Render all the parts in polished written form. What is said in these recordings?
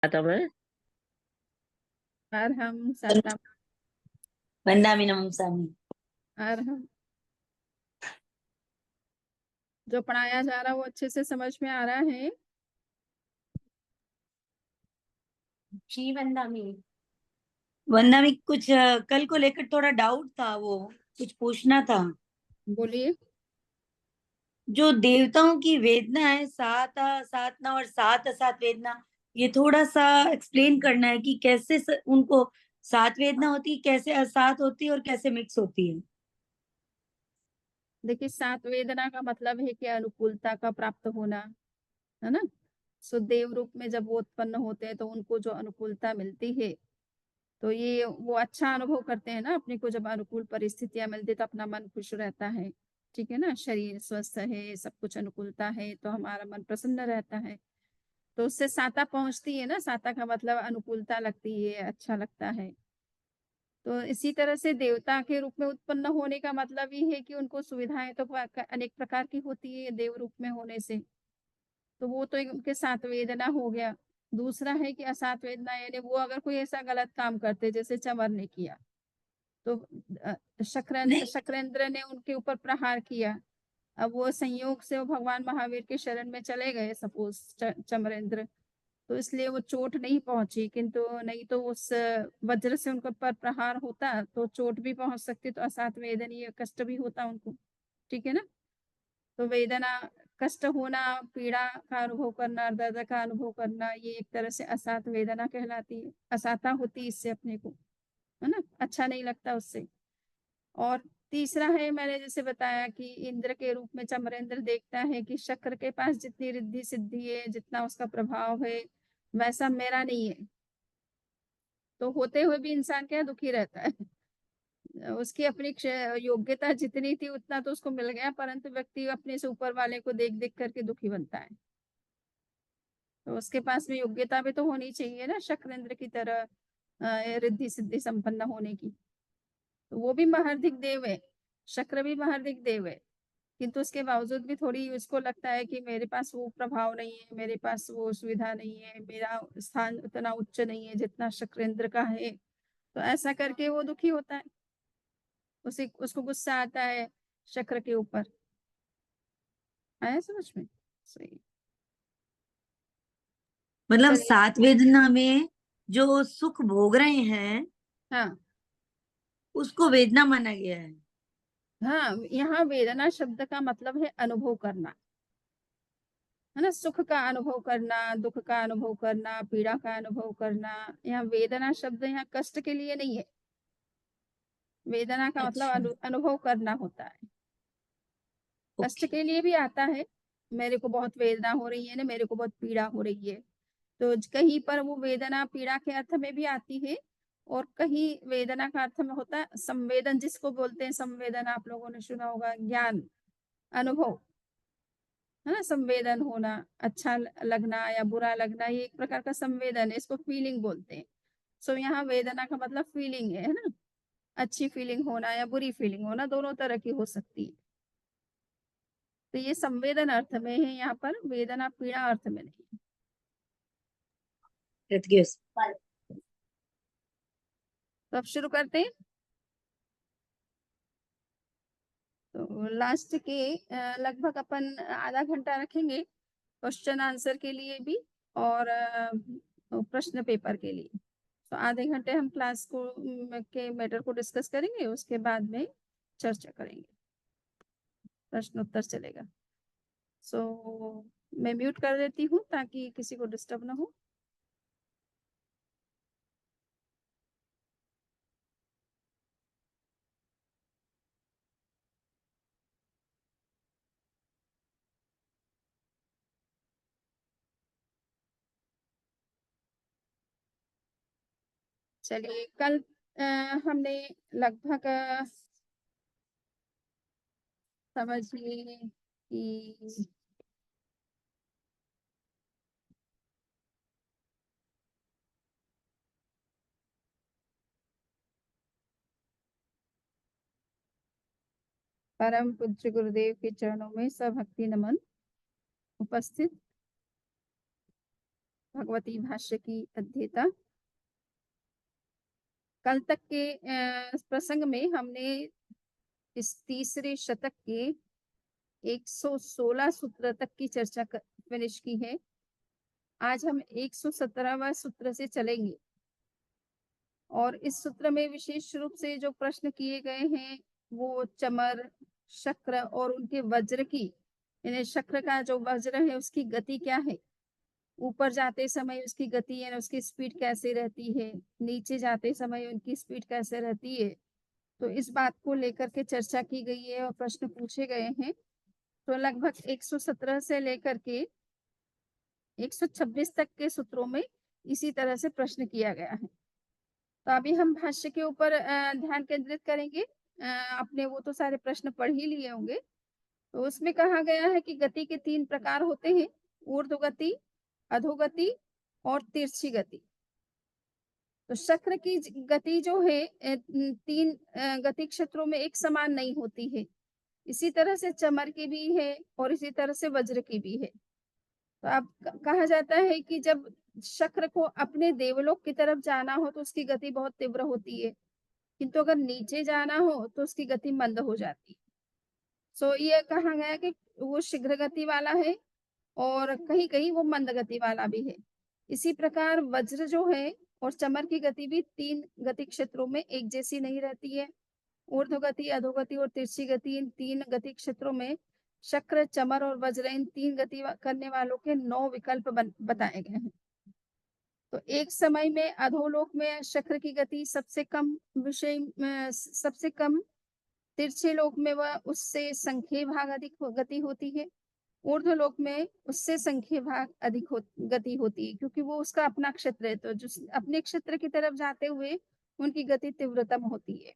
आता मैं अर्हं सतम वंदामि नमस्कामि। अर्हं। जो पढ़ाया जा रहा है वो अच्छे से समझ में आ रहा है? जी वंदामि। वंदामि कुछ कल को लेकर थोड़ा डाउट था, वो कुछ पूछना था। बोलिए। जो देवताओं की वेदना है, सात साधना और सात असात वेदना, ये थोड़ा सा एक्सप्लेन करना है कि कैसे उनको सात वेदना होती है, कैसे असात होती है और कैसे मिक्स होती है। देखिए, सात वेदना का मतलब है कि अनुकूलता का प्राप्त होना, है ना। सो देव रूप में जब वो उत्पन्न होते हैं तो उनको जो अनुकूलता मिलती है, तो ये वो अच्छा अनुभव करते हैं ना। अपने को जब अनुकूल परिस्थितियां मिलती तो अपना मन खुश रहता है, ठीक है ना। शरीर स्वस्थ है, सब कुछ अनुकूलता है तो हमारा मन प्रसन्न रहता है। तो उससे साता पहुंचती है ना। साता का मतलब अनुकूलता लगती है, अच्छा लगता है। तो इसी तरह से देवता के रूप में उत्पन्न होने का मतलब ये है कि उनको सुविधाएं तो अनेक प्रकार की होती है देव रूप में होने से। तो वो तो एक उनके साथ वेदना हो गया। दूसरा है कि असात वेदना, यानी वो अगर कोई ऐसा गलत काम करते जैसे चमर ने किया, तो नहीं, शक्रेंद्र ने उनके ऊपर प्रहार किया। अब वो संयोग से वो भगवान महावीर के शरण में चले गए सपोज चमरेंद्र, तो इसलिए वो चोट नहीं पहुंची। किंतु नहीं तो उस वज्र से उनके ऊपर प्रहार होता तो चोट भी पहुंच सकती, तो असात वेदनीय कष्ट भी होता उनको, ठीक है ना। तो वेदना, कष्ट होना, पीड़ा का अनुभव करना, दर्द का अनुभव करना, ये एक तरह से असात वेदना कहलाती है। असाता होती इससे अपने को, है ना, अच्छा नहीं लगता उससे। और तीसरा है, मैंने जैसे बताया कि इंद्र के रूप में चमरेंद्र देखता है कि शक्र के पास जितनी रिद्धि सिद्धि है, जितना उसका प्रभाव है, वैसा मेरा नहीं है। तो होते हुए भी इंसान क्या दुखी रहता है। उसकी अपनी योग्यता जितनी थी उतना तो उसको मिल गया, परंतु व्यक्ति अपने से ऊपर वाले को देख देख करके दुखी बनता है। तो उसके पास में योग्यता भी तो होनी चाहिए ना, शक्रेंद्र की तरह रिद्धि सिद्धि संपन्न होने की। तो वो भी महारधिक देव है, शक्र भी महारधिक देव है। किंतु उसके बावजूद भी थोड़ी उसको लगता है कि मेरे पास वो प्रभाव नहीं है, मेरे पास वो सुविधा नहीं है, मेरा स्थान उतना उच्च नहीं है जितना शक्रेंद्र का है। तो ऐसा करके वो दुखी होता है, उसे उसको गुस्सा आता है शक्र के ऊपर। आया समझ में? सही। मतलब चलिए। सात वेदना में जो सुख भोग रहे हैं हाँ उसको वेदना माना गया है। हाँ, यहाँ वेदना शब्द का मतलब है अनुभव करना, है ना। सुख का अनुभव करना, दुख का अनुभव करना, पीड़ा का अनुभव करना। यहाँ वेदना शब्द यहाँ कष्ट के लिए नहीं है। वेदना का मतलब अच्छा। अनुभव करना होता है। कष्ट ओके। के लिए भी आता है, मेरे को बहुत वेदना हो रही है ना, मेरे को बहुत पीड़ा हो रही है। तो कहीं पर वो वेदना पीड़ा के अर्थ में भी आती है, और कहीं वेदना का अर्थ में होता है संवेदन, जिसको बोलते हैं संवेदन। आप लोगों ने सुना होगा, ज्ञान, अनुभव, है ना। संवेदन होना, अच्छा लगना या बुरा लगना, ये एक प्रकार का संवेदन है, इसको फीलिंग बोलते हैं। सो यहाँ वेदना का मतलब फीलिंग है ना। अच्छी फीलिंग होना या बुरी फीलिंग होना, दोनों तरह की हो सकती है। तो ये संवेदन अर्थ में है यहाँ पर, वेदना पीड़ा अर्थ में नहीं। तो अब शुरू करते हैं। तो लास्ट के लगभग अपन आधा घंटा रखेंगे क्वेश्चन आंसर के लिए भी, और प्रश्न पेपर के लिए। तो आधे घंटे हम क्लास को के मैटर को डिस्कस करेंगे, उसके बाद में चर्चा करेंगे, प्रश्न उत्तर चलेगा। सो मैं म्यूट कर देती हूँ ताकि किसी को डिस्टर्ब ना हो। चलिए, कल हमने लगभग समझिए कि परम पूज्य गुरुदेव के चरणों में सभक्ति नमन। उपस्थित भगवती भाष्य की अध्येता। कल तक के प्रसंग में हमने इस तीसरे शतक के 116 सूत्र तक की चर्चा फिनिश की है। आज हम 117वां सूत्र से चलेंगे और इस सूत्र में विशेष रूप से जो प्रश्न किए गए हैं वो चमर, शक्र और उनके वज्र की, यानी शक्र का जो वज्र है उसकी गति क्या है, ऊपर जाते समय उसकी गति यानी उसकी स्पीड कैसे रहती है, नीचे जाते समय उनकी स्पीड कैसे रहती है। तो इस बात को लेकर के चर्चा की गई है और प्रश्न पूछे गए हैं। तो लगभग 117 से लेकर के 126 तक के सूत्रों में इसी तरह से प्रश्न किया गया है। तो अभी हम भाष्य के ऊपर ध्यान केंद्रित करेंगे। आपने वो तो सारे प्रश्न पढ़ ही लिए होंगे। तो उसमें कहा गया है कि गति के 3 प्रकार होते हैं, ऊर्ध्व गति, अधोगति और तिरछी गति। तो शक्र की गति जो है 3 गति क्षेत्रों में एक समान नहीं होती है। इसी तरह से चमर की भी है और इसी तरह से वज्र की भी है। तो अब कहा जाता है कि जब शक्र को अपने देवलोक की तरफ जाना हो तो उसकी गति बहुत तीव्र होती है, किंतु अगर नीचे जाना हो तो उसकी गति मंद हो जाती है। सो ये कहा गया कि वो शीघ्र गति वाला है और कहीं-कहीं वो मंद गति वाला भी है। इसी प्रकार वज्र जो है और चमर की गति भी 3 गति क्षेत्रों में एक जैसी नहीं रहती है। ऊर्ध्व गति, अधोगति और तिरछी गति, इन 3 गति क्षेत्रों में शक्र, चमर और वज्र, इन 3 गति करने वालों के 9 विकल्प बताए गए हैं। तो एक समय में अधोलोक में शक्र की गति सबसे कम सबसे कम, तिरछे लोक में वह उससे संख्य भाग अधिक गति होती है, ऊर्ध्व लोक में उससे संख्य भाग अधिक गति होती है, क्योंकि वो उसका अपना क्षेत्र है। तो जो अपने क्षेत्र की तरफ जाते हुए उनकी गति तीव्रतम होती है।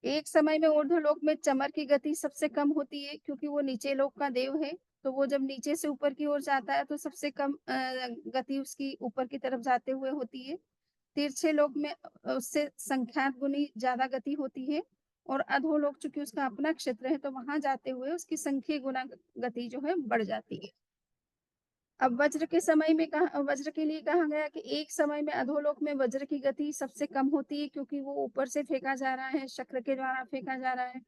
एक समय में ऊर्ध्व लोक में चमर की गति सबसे कम होती है, क्योंकि वो नीचे लोक का देव है। तो वो जब नीचे से ऊपर की ओर जाता है तो सबसे कम गति उसकी ऊपर की तरफ जाते हुए होती है। तिरछे लोक में उससे संख्यात गुनी ज्यादा गति होती है और अधोलोक चूंकि उसका अपना क्षेत्र है तो वहां जाते हुए उसकी संख्या गुना गति जो है बढ़ जाती है। अब वज्र के समय में वज्र के लिए कहा गया कि एक समय में अधोलोक में वज्र की गति सबसे कम होती है, क्योंकि वो ऊपर से फेंका जा रहा है, शक्र के द्वारा फेंका जा रहा है।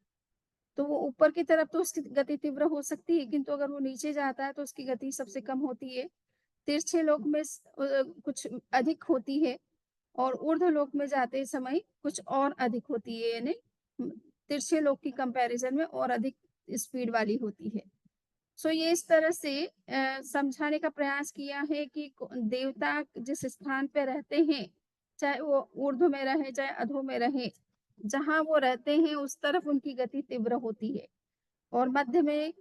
तो वो ऊपर की तरफ तो उसकी गति तीव्र हो सकती है, किंतु अगर वो नीचे जाता है तो उसकी गति सबसे कम होती है। तिरछे लोक में कुछ अधिक होती है और ऊर्ध्व लोक में जाते समय कुछ और अधिक होती है, यानी तिरछे लोक की कंपैरिजन में और अधिक स्पीड वाली होती है। सो ये इस तरह से समझाने का प्रयास किया है कि देवता जिस स्थान पे रहते हैं, चाहे वो ऊर्ध्व में रहे चाहे अधो में रहे, जहां वो रहते हैं उस तरफ उनकी गति तीव्र होती है और मध्य में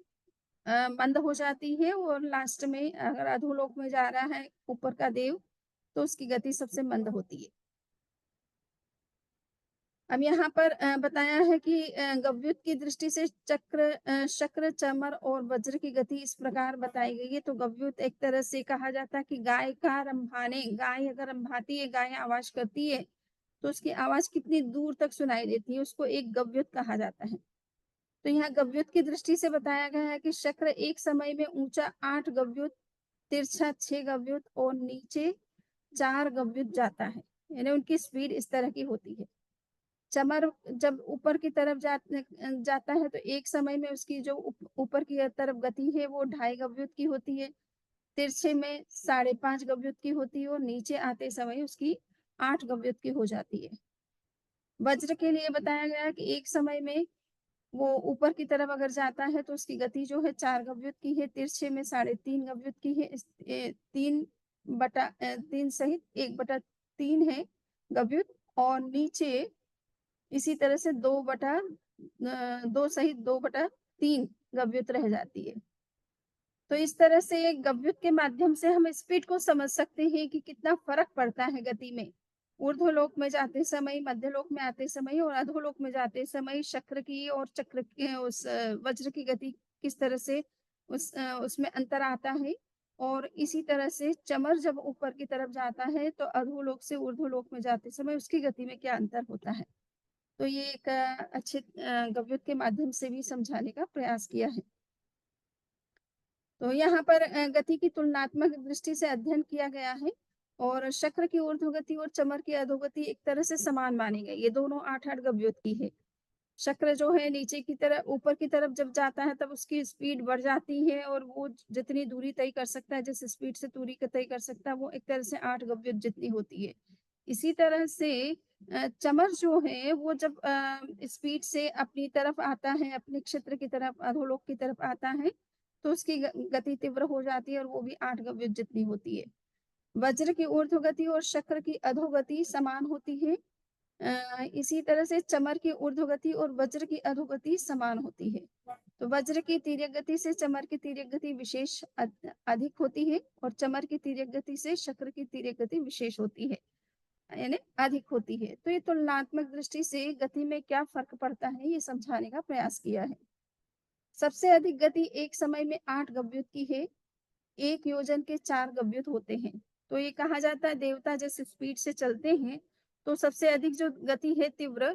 मंद हो जाती है और लास्ट में अगर अधोलोक में जा रहा है ऊपर का देव तो उसकी गति सबसे मंद होती है। अब यहाँ पर बताया है कि गव्युत की दृष्टि से शक्र, चमर और वज्र की गति इस प्रकार बताई गई है। तो गव्युत एक तरह से कहा जाता है कि गाय का रंभाने, गाय अगर रंभाती है, गाय आवाज करती है तो उसकी आवाज कितनी दूर तक सुनाई देती है, उसको एक गव्युत कहा जाता है। तो यहाँ गव्युत की दृष्टि से बताया गया है कि शक्र एक समय में ऊंचा 8 गव्युत, तिरछा 6 गव्युत और नीचे 4 गव्युत जाता है, यानी उनकी स्पीड इस तरह की होती है। चमर जब ऊपर की तरफ जाता है तो एक समय में उसकी जो ऊपर की तरफ गति है वो 2.5 गव्युत की होती है, तिरछे में 5.5 गव्युत की होती है और नीचे आते समय उसकी 8 गव्युत की हो जाती है। वज्र के लिए बताया गया कि एक समय में वो ऊपर की तरफ अगर जाता है तो उसकी गति जो है 4 गव्युत की है, तिरछे में 3.5 गव्युत की है, 3 सहित 1/3 है गव्युत और नीचे इसी तरह से 2 सहित 2/3 गव्युत रह जाती है। तो इस तरह से गव्युत के माध्यम से हम स्पीड को समझ सकते हैं कि कितना फर्क पड़ता है गति में। ऊर्ध्वलोक में जाते समय, मध्यलोक में आते समय और अधोलोक में जाते समय शक्र की और चक्र की उस वज्र की गति किस तरह से उसमें अंतर आता है। और इसी तरह से चमर जब ऊपर की तरफ जाता है तो अधोलोक से ऊर्ध्वलोक में जाते समय उसकी गति में क्या अंतर होता है। तो ये एक अच्छे गव्युत के माध्यम से भी समझाने का प्रयास किया है। तो यहाँ पर गति की तुलनात्मक दृष्टि से अध्ययन किया गया है और शक्र की ऊर्ध्वगति और चमर की अधोगति एक तरह से समान मानी गई। ये दोनों 8-8 गवयुत की है। शक्र जो है नीचे की तरफ ऊपर की तरफ जब जाता है तब उसकी स्पीड बढ़ जाती है और वो जितनी दूरी तय कर सकता है, जिस स्पीड से दूरी का तय कर सकता है, वो एक तरह से 8 गवयुत जितनी होती है। इसी तरह से चमर जो है वो जब स्पीड से अपनी तरफ आता है, अपने क्षेत्र की तरफ अधोलोक की तरफ आता है, तो उसकी गति तीव्र हो जाती है और वो भी 8 गवयुत जितनी होती है। वज्र की ऊर्ध्वगति और शक्र की अधोगति समान होती है। इसी तरह से चमर की ऊर्ध्वगति और वज्र की अधोगति समान होती है। तो वज्र की तिर्यक गति से चमर की तिर्यक गति विशेष अधिक होती है और चमर की तिर्यक गति से शक्र की तिर्यक गति विशेष होती है, यानी अधिक होती है। तो ये तुलनात्मक दृष्टि से गति में क्या फर्क पड़ता है, ये समझाने का प्रयास किया है। सबसे अधिक गति एक समय में 8 गवयुत की है। 1 योजन के 4 गवयुत होते हैं। तो ये कहा जाता है देवता जैसे स्पीड से चलते हैं, तो सबसे अधिक जो गति है तीव्र,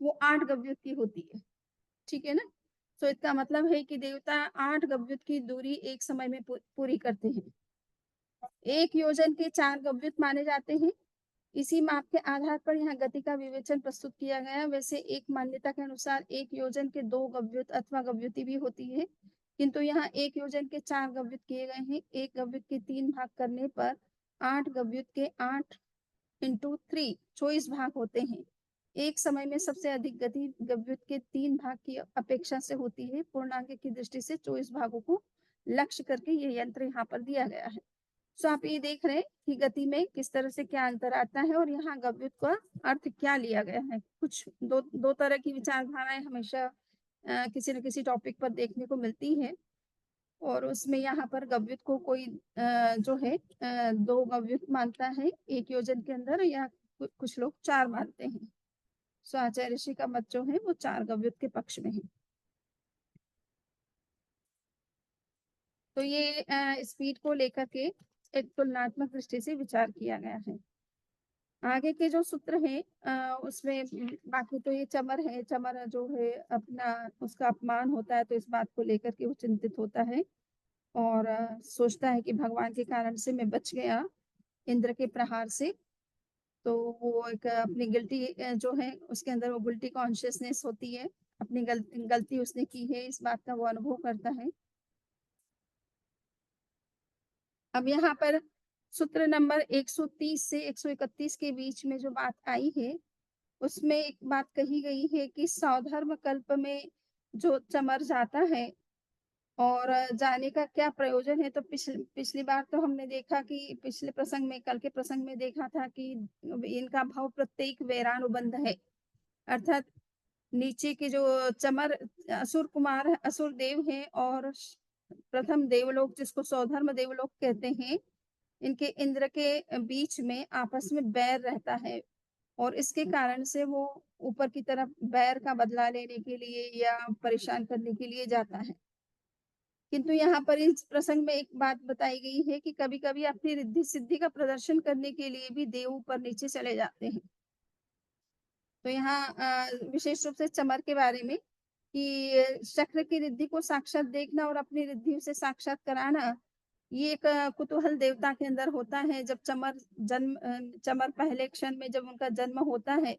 वो 8 गवयुत की होती है। ठीक है ना? तो इसका मतलब है कि देवता 8 गवयुत की दूरी एक समय में पूरी करते हैं। 1 योजन के 4 गवयुत माने जाते हैं। इसी माप के आधार पर यहाँ गति का विवेचन प्रस्तुत किया गया है। वैसे एक मान्यता के अनुसार 1 योजन के 2 गवयुत अथवा गवयुति भी होती है, किंतु यहाँ 1 योजन के 4 गवयुत किए गए हैं। 1 गवयुत के 3 भाग करने पर 8 गवयुत के 8 इंटू 3 24 भाग होते हैं। एक समय में सबसे अधिक गति गवयुत के 3 भाग की अपेक्षा से होती है। पूर्णांक की दृष्टि से 24 भागों को लक्ष्य करके ये यंत्र यहाँ पर दिया गया है। सो आप ये देख रहे हैं कि गति में किस तरह से क्या अंतर आता है और यहाँ गवयुत का अर्थ क्या लिया गया है। कुछ दो तरह की विचारधाराएं हमेशा किसी न किसी टॉपिक पर देखने को मिलती है और उसमें यहाँ पर गवयुत को कोई जो है 2 गवयुत मानता है एक योजन के अंदर, या कुछ लोग 4 मानते हैं। सो आचार्य ऋषि का मत जो है वो 4 गवयुत के पक्ष में है। तो ये स्पीड को लेकर के एक तुलनात्मक दृष्टि से विचार किया गया है। आगे के जो सूत्र हैं उसमें बाकी तो ये चमर है। चमर जो है अपना उसका अपमान होता है, तो इस बात को लेकर के वो चिंतित होता है और सोचता है कि भगवान के कारण से मैं बच गया इंद्र के प्रहार से। तो वो एक अपनी गिल्टी जो है उसके अंदर वो गिल्टी कॉन्शियसनेस होती है, अपनी गलती उसने की है इस बात का वो अनुभव करता है। अब यहाँ पर सूत्र नंबर 130 से 131 के बीच में जो बात आई है उसमें एक बात कही गई है कि सौधर्म कल्प में जो चमर जाता है और जाने का क्या प्रयोजन है। तो पिछली बार तो हमने देखा कि पिछले प्रसंग में, कल के प्रसंग में देखा था कि इनका भाव प्रत्येक वैरानुबंध है, अर्थात नीचे के जो चमर असुर कुमार असुर देव हैं और प्रथम देवलोक जिसको सौधर्म देवलोक कहते हैं, इनके इंद्र के बीच में आपस में बैर रहता है और इसके कारण से वो ऊपर की तरफ बैर का बदला लेने के लिए या परेशान करने के लिए जाता है। किंतु यहाँ पर इस प्रसंग में एक बात बताई गई है कि कभी कभी अपनी रिद्धि सिद्धि का प्रदर्शन करने के लिए भी देव ऊपर नीचे चले जाते हैं। तो यहाँ विशेष रूप से चमर के बारे में कि चक्र की रिद्धि को साक्षात देखना और अपनी रिद्धि से साक्षात कराना, ये एक कुतूहल देवता के अंदर होता है। जब चमर पहले क्षण में जब उनका जन्म होता है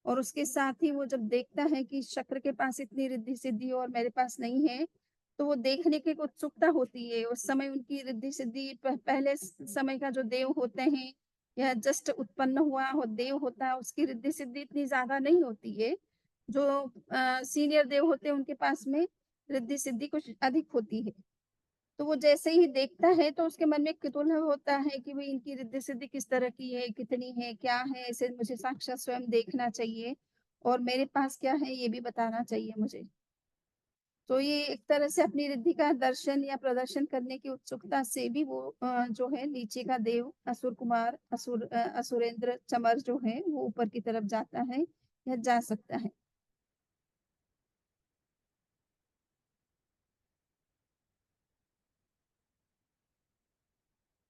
और उसके साथ ही वो जब देखता है कि शक्र के पास इतनी रिद्धि सिद्धि और मेरे पास नहीं है, तो वो देखने की उत्सुकता होती है। उस समय उनकी रिद्धि सिद्धि पहले समय का जो देव होते हैं या जस्ट उत्पन्न हुआ हो देव होता है, उसकी रिद्धि सिद्धि इतनी ज्यादा नहीं होती है। जो सीनियर देव होते हैं उनके पास में रिद्धि सिद्धि कुछ अधिक होती है। तो वो जैसे ही देखता है तो उसके मन में कुतूहल होता है कि भाई इनकी रिद्धि सिद्धि किस तरह की है, कितनी है, क्या है, इसे मुझे साक्षात स्वयं देखना चाहिए और मेरे पास क्या है ये भी बताना चाहिए मुझे। तो ये एक तरह से अपनी रिद्धि का दर्शन या प्रदर्शन करने की उत्सुकता से भी वो जो है नीचे का देव असुर कुमार असुरेंद्र चमर जो है वो ऊपर की तरफ जाता है या जा सकता है।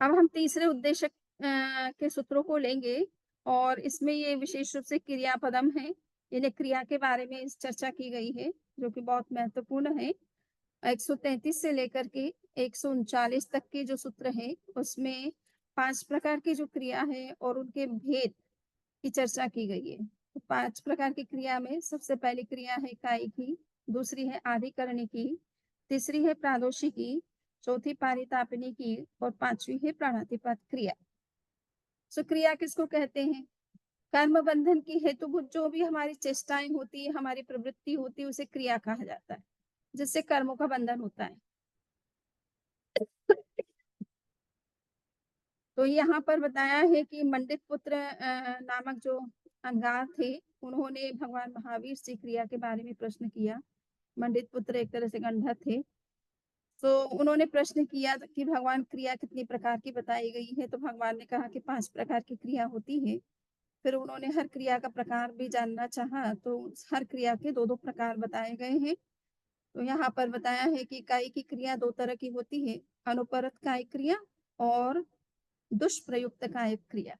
अब हम तीसरे उद्देश्य के सूत्रों को लेंगे और इसमें ये विशेष रूप से क्रियापदम है, यानी क्रिया के बारे में इस चर्चा की गई है जो कि बहुत महत्वपूर्ण है। 133 से लेकर के 139 तक के जो सूत्र है उसमें 5 प्रकार की जो क्रिया है और उनके भेद की चर्चा की गई है। तो 5 प्रकार की क्रिया में सबसे पहली क्रिया है कायिकी, दूसरी है आधिकरणिकी, तीसरी है प्रादोषिकी, चौथी पारितापनिकी और पांचवी है प्राणातिपात क्रिया। सो क्रिया किसको कहते हैं? कर्म बंधन की हेतुभूत जो भी हमारी चेष्टाएं होती है, हमारी प्रवृत्ति होती है, उसे क्रिया कहा जाता है, जिससे कर्मों का बंधन होता है। तो यहाँ पर बताया है कि मंडित पुत्र नामक जो अंगार थे, उन्होंने भगवान महावीर से क्रिया के बारे में प्रश्न किया। मंडित पुत्र एक तरह से गंधर्व थे। तो उन्होंने प्रश्न किया कि भगवान क्रिया कितनी प्रकार की बताई गई है? तो भगवान ने कहा कि 5 प्रकार की क्रिया होती है। फिर उन्होंने हर क्रिया का प्रकार भी जानना चाहा, तो हर क्रिया के 2-2 प्रकार बताए गए हैं। तो यहाँ पर बताया है कि कायिक की क्रिया 2 तरह की होती है, अनुपरत कायिक क्रिया और दुष्प्रयुक्त कायिक क्रिया।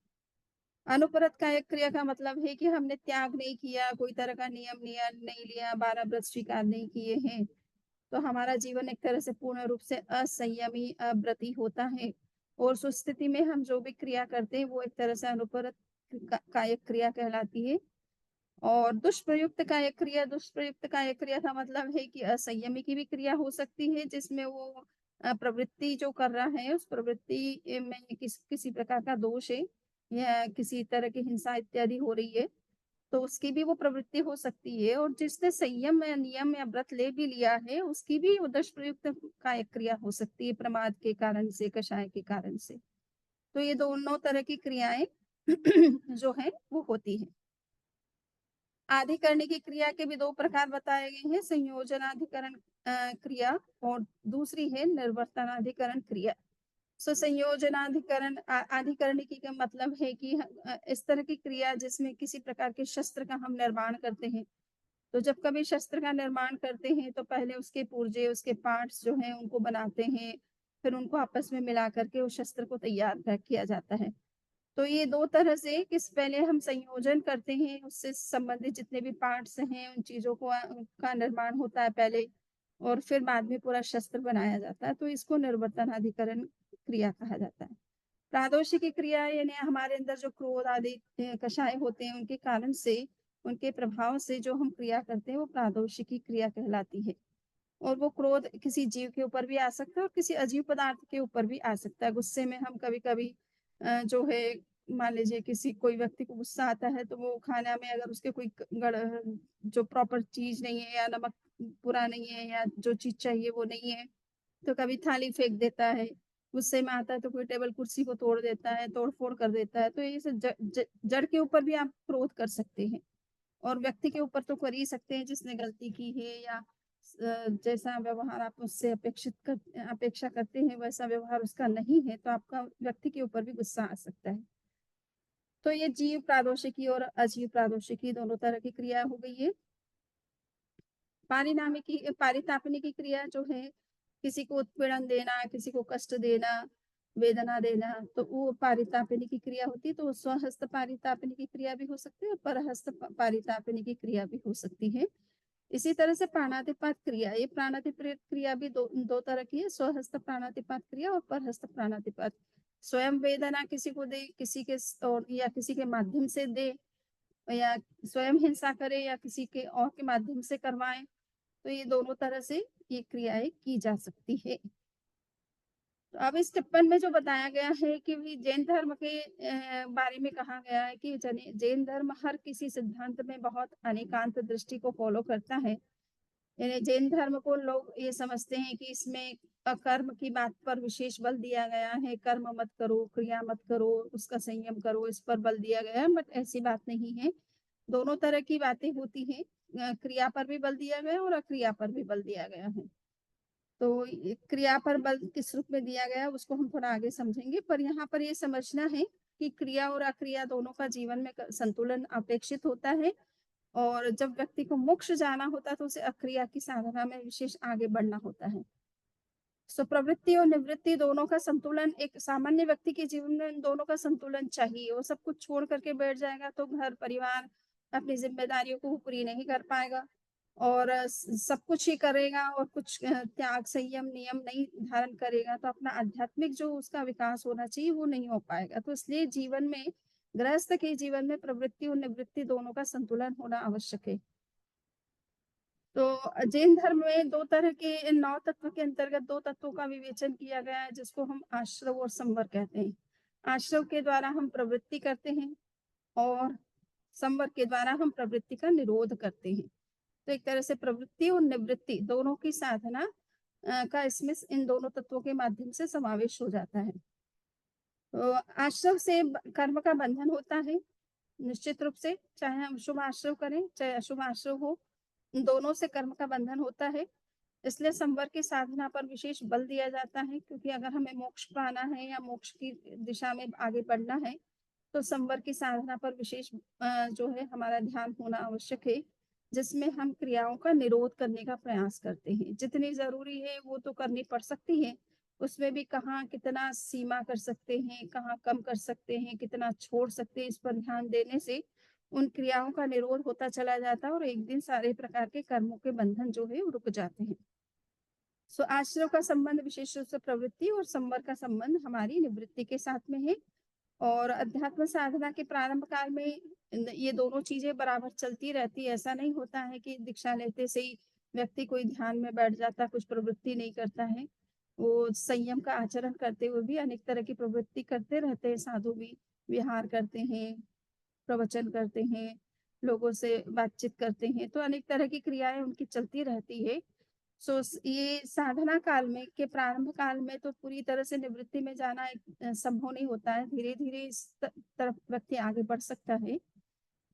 अनुपरत कायिक क्रिया का मतलब है कि हमने त्याग नहीं किया, कोई तरह का नियम नहीं लिया, 12 व्रत स्वीकार नहीं किए हैं, तो हमारा जीवन एक तरह से पूर्ण रूप से असंयमी, अव्रती होता है। और उस स्थिति में हम जो भी क्रिया करते हैं वो एक तरह से अनुपरत कायिक क्रिया कहलाती है। और दुष्प्रयुक्त कायिक क्रिया का मतलब है कि असंयमी की भी क्रिया हो सकती है, जिसमें वो प्रवृत्ति जो कर रहा है उस प्रवृत्ति में किसी प्रकार का दोष है या किसी तरह की हिंसा इत्यादि हो रही है, तो उसकी भी वो प्रवृत्ति हो सकती है। और जिसने संयम या नियम या व्रत ले भी लिया है, उसकी भी वो दुष्प्रयुक्त कायिक क्रिया हो सकती है, प्रमाद के कारण से, कषाय के कारण से। तो ये दोनों तरह की क्रियाएं जो है वो होती है। अधिकरण की क्रिया के भी 2 प्रकार बताए गए हैं, संयोजनाधिकरण क्रिया और दूसरी है निर्वर्तनाधिकरण क्रिया। सो संयोजनाधिकरण अधिकरणिकी का मतलब है कि इस तरह की क्रिया जिसमें किसी प्रकार के शस्त्र का हम निर्माण करते हैं। तो जब कभी शस्त्र का निर्माण करते हैं तो पहले उसके पुर्जे, उसके पार्ट्स जो हैं उनको बनाते हैं, फिर उनको आपस में मिला करके उस शस्त्र को तैयार किया जाता है। तो ये 2 तरह से किस पहले हम संयोजन करते हैं, उससे संबंधित जितने भी पार्ट्स हैं उन चीज़ों को का निर्माण होता है पहले और फिर बाद में पूरा शस्त्र बनाया जाता है। तो इसको निर्वर्तनाधिकरण क्रिया कहा जाता है। प्रादोषिकी क्रिया यानी हमारे अंदर जो क्रोध आदि कषाय होते हैं उनके कारण से, उनके प्रभाव से जो हम क्रिया करते हैं वो प्रादोषिकी क्रिया कहलाती है। और वो क्रोध किसी जीव के ऊपर भी आ सकता है और किसी अजीव पदार्थ के ऊपर भी आ सकता है। गुस्से में हम कभी-कभी जो है मान लीजिए किसी कोई व्यक्ति को गुस्सा आता है तो वो खाना में अगर उसके कोई जो प्रॉपर चीज़ नहीं है या नमक पूरा नहीं है या जो चीज़ चाहिए वो नहीं है, तो कभी थाली फेंक देता है। गुस्से में आता है तो कोई टेबल कुर्सी को तोड़ देता है, तोड़-फोड़ कर देता है। तो ये सब ज ज जड़ के ऊपर भी आप क्रोध कर सकते हैं। और व्यक्ति के ऊपर तो कर ही सकते हैं जिसने गलती की है या जैसा व्यवहार आप उससे अपेक्षा करते हैं वैसा व्यवहार उसका नहीं है, तो आपका व्यक्ति के ऊपर भी गुस्सा आ सकता है। तो ये जीव प्रादोषिकी और अजीव प्रादोषिकी दोनों तरह की क्रिया हो गई है। पारितापनिकी क्रिया जो है किसी को उत्पीड़न देना, किसी को कष्ट देना, वेदना देना, तो वो पारितापनिकी क्रिया होती है। तो स्वहस्त पारितापनिकी क्रिया भी हो सकती है और परहस्त पारितापनिकी क्रिया भी हो सकती है। इसी तरह से प्राणातिपात क्रिया, ये प्राणातिपात क्रिया भी दो तरह की है, स्वहस्त प्राणातिपात क्रिया और परहस्त प्राणातिपात। स्वयं वेदना किसी को दे, किसी के और या किसी के माध्यम से दे या स्वयं हिंसा करे या किसी के और के माध्यम से करवाए, तो ये दोनों तरह से ये क्रियाएं की जा सकती है। तो अब इस टिप्पण में जो बताया गया है कि भी जैन धर्म के बारे में कहा गया है कि जैन धर्म हर किसी सिद्धांत में बहुत अनेकांत दृष्टि को फॉलो करता है। यानी जैन धर्म को लोग ये समझते हैं कि इसमें कर्म की बात पर विशेष बल दिया गया है, कर्म मत करो, क्रिया मत करो, उसका संयम करो, इस पर बल दिया गया है, बट ऐसी बात नहीं है। दोनों तरह की बातें होती हैं, क्रिया पर भी बल दिया गया है और अक्रिया पर भी बल दिया गया है। तो क्रिया पर बल किस रूप में दिया गया है उसको हम थोड़ा आगे समझेंगे, पर यहाँ पर ये समझना है कि क्रिया और अक्रिया दोनों का जीवन में संतुलन अपेक्षित होता है। और जब व्यक्ति को मोक्ष जाना होता है तो उसे अक्रिया की साधना में विशेष आगे बढ़ना होता है। सो प्रवृत्ति और निवृत्ति दोनों का संतुलन, एक सामान्य व्यक्ति के जीवन में इन दोनों का संतुलन चाहिए। वो सब कुछ छोड़ करके बैठ जाएगा तो घर परिवार अपनी जिम्मेदारियों को पूरी नहीं कर पाएगा। और सब कुछ ही करेगा और कुछ त्याग, संयम, नियम नहीं धारण करेगा, तो अपना आध्यात्मिक जो उसका विकास होना चाहिए वो नहीं हो पाएगा। तो इसलिए जीवन में, गृहस्थ के जीवन में प्रवृत्ति और निवृत्ति दोनों का संतुलन होना आवश्यक है। तो जैन धर्म में 2 तरह के, इन 9 तत्व के अंतर्गत 2 तत्वों का विवेचन किया गया है, जिसको हम आश्रव और संवर कहते हैं। आश्रव के द्वारा हम प्रवृत्ति करते हैं और संवर के द्वारा हम प्रवृत्ति का निरोध करते हैं। तो एक तरह से प्रवृत्ति और निवृत्ति दोनों की साधना का इसमें इन दोनों तत्वों के माध्यम से समावेश हो जाता है। तो आश्रव से कर्म का बंधन होता है निश्चित रूप से, चाहे हम शुभ आश्रव करें चाहे अशुभ आश्रव हो, इन दोनों से कर्म का बंधन होता है। इसलिए संवर की साधना पर विशेष बल दिया जाता है, क्योंकि अगर हमें मोक्ष पाना है या मोक्ष की दिशा में आगे बढ़ना है, तो संवर की साधना पर विशेष जो है हमारा ध्यान होना आवश्यक है, जिसमें हम क्रियाओं का निरोध करने का प्रयास करते हैं। जितनी जरूरी है वो तो करनी पड़ सकती है, उसमें भी कहाँ कितना सीमा कर सकते हैं, कहाँ कम कर सकते हैं, कितना छोड़ सकते हैं, इस पर ध्यान देने से उन क्रियाओं का निरोध होता चला जाता है और एक दिन सारे प्रकार के कर्मों के बंधन जो है वो रुक जाते हैं। सो आश्रव का संबंध विशेष रूप से प्रवृत्ति और संवर का संबंध हमारी निवृत्ति के साथ में है। और अध्यात्म साधना के प्रारंभ काल में ये दोनों चीजें बराबर चलती रहती है। ऐसा नहीं होता है कि दीक्षा लेते से ही व्यक्ति कोई ध्यान में बैठ जाता, कुछ प्रवृत्ति नहीं करता है। वो संयम का आचरण करते हुए भी अनेक तरह की प्रवृत्ति करते रहते हैं। साधु भी विहार करते हैं, प्रवचन करते हैं, लोगों से बातचीत करते हैं, तो अनेक तरह की क्रियाएं उनकी चलती रहती है। सो ये साधना काल में के प्रारंभ काल में तो पूरी तरह से निवृत्ति में जाना संभव नहीं होता है। धीरे धीरे इस तरफ व्यक्ति आगे बढ़ सकता है,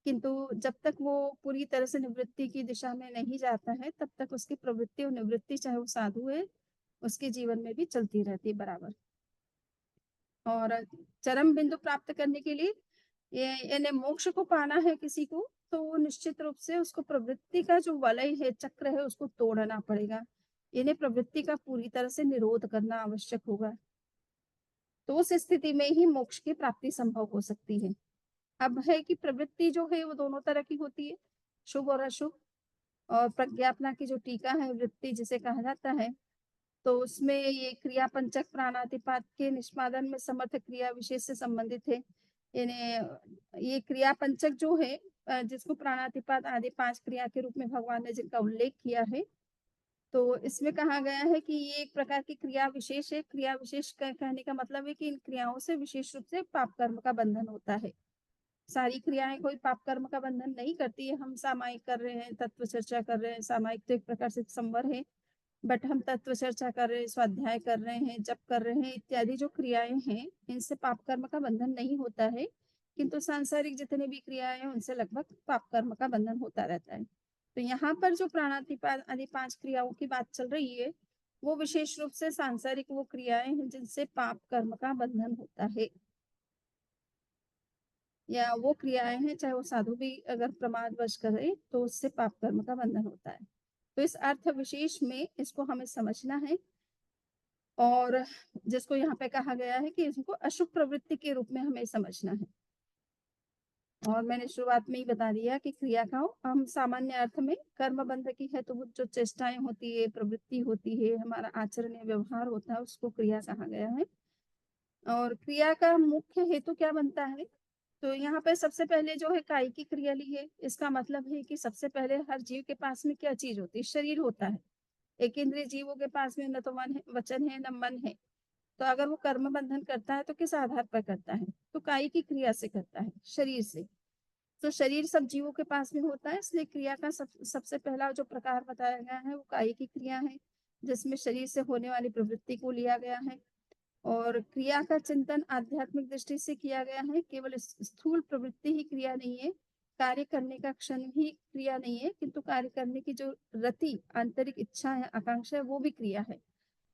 किंतु जब तक वो पूरी तरह से निवृत्ति की दिशा में नहीं जाता है, तब तक उसकी प्रवृत्ति और निवृत्ति, चाहे वो साधु है, उसके जीवन में भी चलती रहती है बराबर। और चरम बिंदु प्राप्त करने के लिए, ये यानी मोक्ष को पाना है किसी को, तो वो निश्चित रूप से उसको प्रवृत्ति का जो वलय है, चक्र है, उसको तोड़ना पड़ेगा। इन्हें प्रवृत्ति का पूरी तरह से निरोध करना आवश्यक होगा। तो उस स्थिति में ही मोक्ष की प्राप्ति संभव हो सकती है। अब है कि प्रवृत्ति जो है वो दोनों तरह की होती है, शुभ और अशुभ। और प्रज्ञापना की जो टीका है, वृत्ति जिसे कहा जाता है, तो उसमें ये क्रिया पंचक प्राणातिपात के निष्पादन में समर्थ क्रिया विशेष से संबंधित है। यानी ये क्रिया पंचक जो है, जिसको प्राणातिपात आदि 5 क्रिया के रूप में भगवान ने जिनका उल्लेख किया है, तो इसमें कहा गया है कि ये एक प्रकार की क्रिया विशेष है। क्रिया विशेष कहने का मतलब है कि इन क्रियाओं से विशेष रूप से पाप कर्म का बंधन होता है। सारी क्रियाएं कोई पाप कर्म का बंधन नहीं करती है। हम सामायिक कर रहे हैं, तत्व चर्चा कर रहे हैं, सामायिक तो एक प्रकार से संवर है, बट हम तत्व चर्चा कर रहे हैं, स्वाध्याय कर रहे हैं, जप कर रहे हैं, इत्यादि जो क्रियाएं हैं, इनसे पाप कर्म का बंधन नहीं होता है। किंतु सांसारिक जितने भी क्रियाएं हैं, उनसे लगभग पाप कर्म का बंधन होता रहता है। तो यहाँ पर जो प्राणातिपात आदि 5 क्रियाओं की बात चल रही है, वो विशेष रूप से सांसारिक वो क्रियाएं हैं जिनसे पाप कर्म का बंधन होता है, या वो क्रियाएं हैं चाहे वो साधु भी अगर प्रमादवश करे तो उससे पाप कर्म का बंधन होता है। तो इस अर्थ विशेष में इसको हमें समझना है। और जिसको यहाँ पे कहा गया है कि इसको अशुभ प्रवृत्ति के रूप में हमें समझना है। और मैंने शुरुआत में ही बता दिया कि क्रिया का हम सामान्य अर्थ में कर्म बंध की है, तो वो जो चेष्टाएं होती है, प्रवृत्ति होती है, हमारा आचरण या व्यवहार होता है, उसको क्रिया कहा गया है। और क्रिया का मुख्य हेतु क्या बनता है, तो यहाँ पे सबसे पहले जो है कायिक की क्रिया ली है। इसका मतलब है कि सबसे पहले हर जीव के पास में क्या चीज होती है, शरीर होता है। एक इंद्रिय जीवों के पास में न तो वचन है न मन है। तो अगर वो कर्म बंधन करता है तो किस आधार पर करता है, तो कायिक की क्रिया से करता है, शरीर से। तो शरीर सब जीवों के पास में होता है, इसलिए क्रिया का सबसे पहला जो प्रकार बताया गया है वो कायिक की क्रिया है, जिसमें शरीर से होने वाली प्रवृत्ति को लिया गया है। और क्रिया का चिंतन आध्यात्मिक दृष्टि से किया गया है। केवल स्थूल प्रवृत्ति ही क्रिया नहीं है, कार्य करने का क्षण ही क्रिया नहीं है, किंतु कार्य करने की जो रति, आंतरिक इच्छा है, आकांक्षा है, वो भी क्रिया है।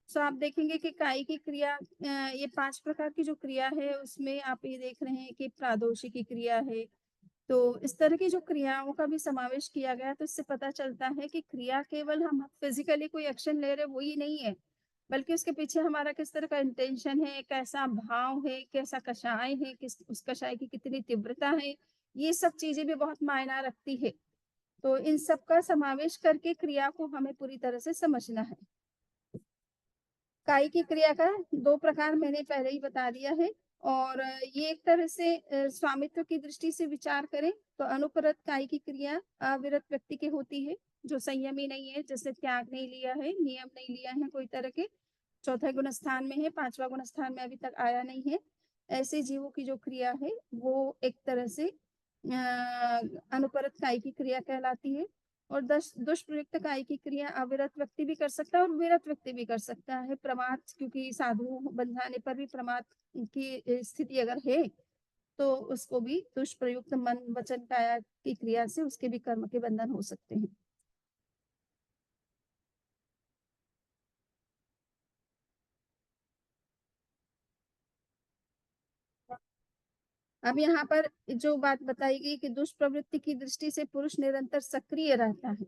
सो आप देखेंगे कि कायी की क्रिया, ये 5 प्रकार की जो क्रिया है उसमें आप ये देख रहे हैं कि प्रादोषिक की क्रिया है। तो इस तरह की जो क्रियाओं का भी समावेश किया गया, तो इससे पता चलता है कि क्रिया केवल हम फिजिकली कोई एक्शन ले रहे वो ही नहीं है, बल्कि उसके पीछे हमारा किस तरह का इंटेंशन है, कैसा भाव है, कैसा कषाय है, किस उस कषाय की कितनी तीव्रता है, ये सब चीजें भी बहुत मायना रखती है। तो इन सब का समावेश करके क्रिया को हमें पूरी तरह से समझना है। कायिक क्रिया का 2 प्रकार मैंने पहले ही बता दिया है और ये एक तरह से स्वामित्व की दृष्टि से विचार करें तो अनुपरत कायिक क्रिया अविरत व्यक्ति की होती है, जो संयमी नहीं है, जैसे त्याग नहीं लिया है, नियम नहीं लिया है कोई तरह के, चौथे गुण स्थान में है, 5वां गुण स्थान में अभी तक आया नहीं है। ऐसे जीवों की जो क्रिया है वो एक तरह से अनुपरत कायिक क्रिया कहलाती है। और दुष्प्रयुक्त कायिक क्रिया अविरत व्यक्ति भी कर सकता है और विरत व्यक्ति भी कर सकता है। प्रमाद, क्योंकि साधु बन जाने पर भी प्रमाद की स्थिति अगर है तो उसको भी दुष्प्रयुक्त मन वचन काया की क्रिया से उसके भी कर्म के बंधन हो सकते हैं। अब यहाँ पर जो बात बताई गई कि दुष्प्रवृत्ति की दृष्टि से पुरुष निरंतर सक्रिय रहता है,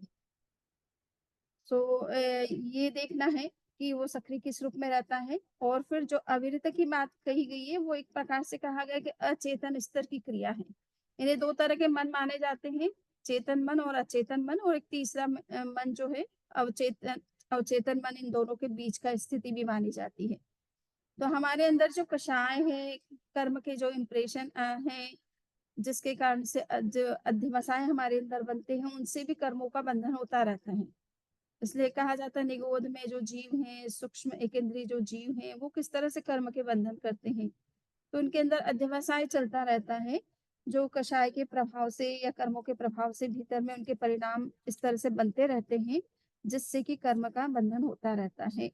तो ये देखना है कि वो सक्रिय किस रूप में रहता है। और फिर जो अविरत की बात कही गई है वो एक प्रकार से कहा गया कि अचेतन स्तर की क्रिया है। इन्हें 2 तरह के मन माने जाते हैं, चेतन मन और अचेतन मन, और एक तीसरा मन जो है अवचेतन अवचेतन मन, इन दोनों के बीच का स्थिति भी मानी जाती है। तो हमारे अंदर जो कषाय है, कर्म के जो इम्प्रेशन है, जिसके कारण से जो अध्यवसाय हमारे अंदर बनते हैं, उनसे भी कर्मों का बंधन होता रहता है। इसलिए कहा जाता है निगोद में जो जीव हैं, सूक्ष्म एकेंद्रीय जो जीव हैं, वो किस तरह से कर्म के बंधन करते हैं, तो उनके अंदर अध्यवसाय चलता रहता है, जो कषाय के प्रभाव से या कर्मों के प्रभाव से भीतर में उनके परिणाम इस तरह से बनते रहते हैं, जिससे कि कर्म का बंधन होता रहता है।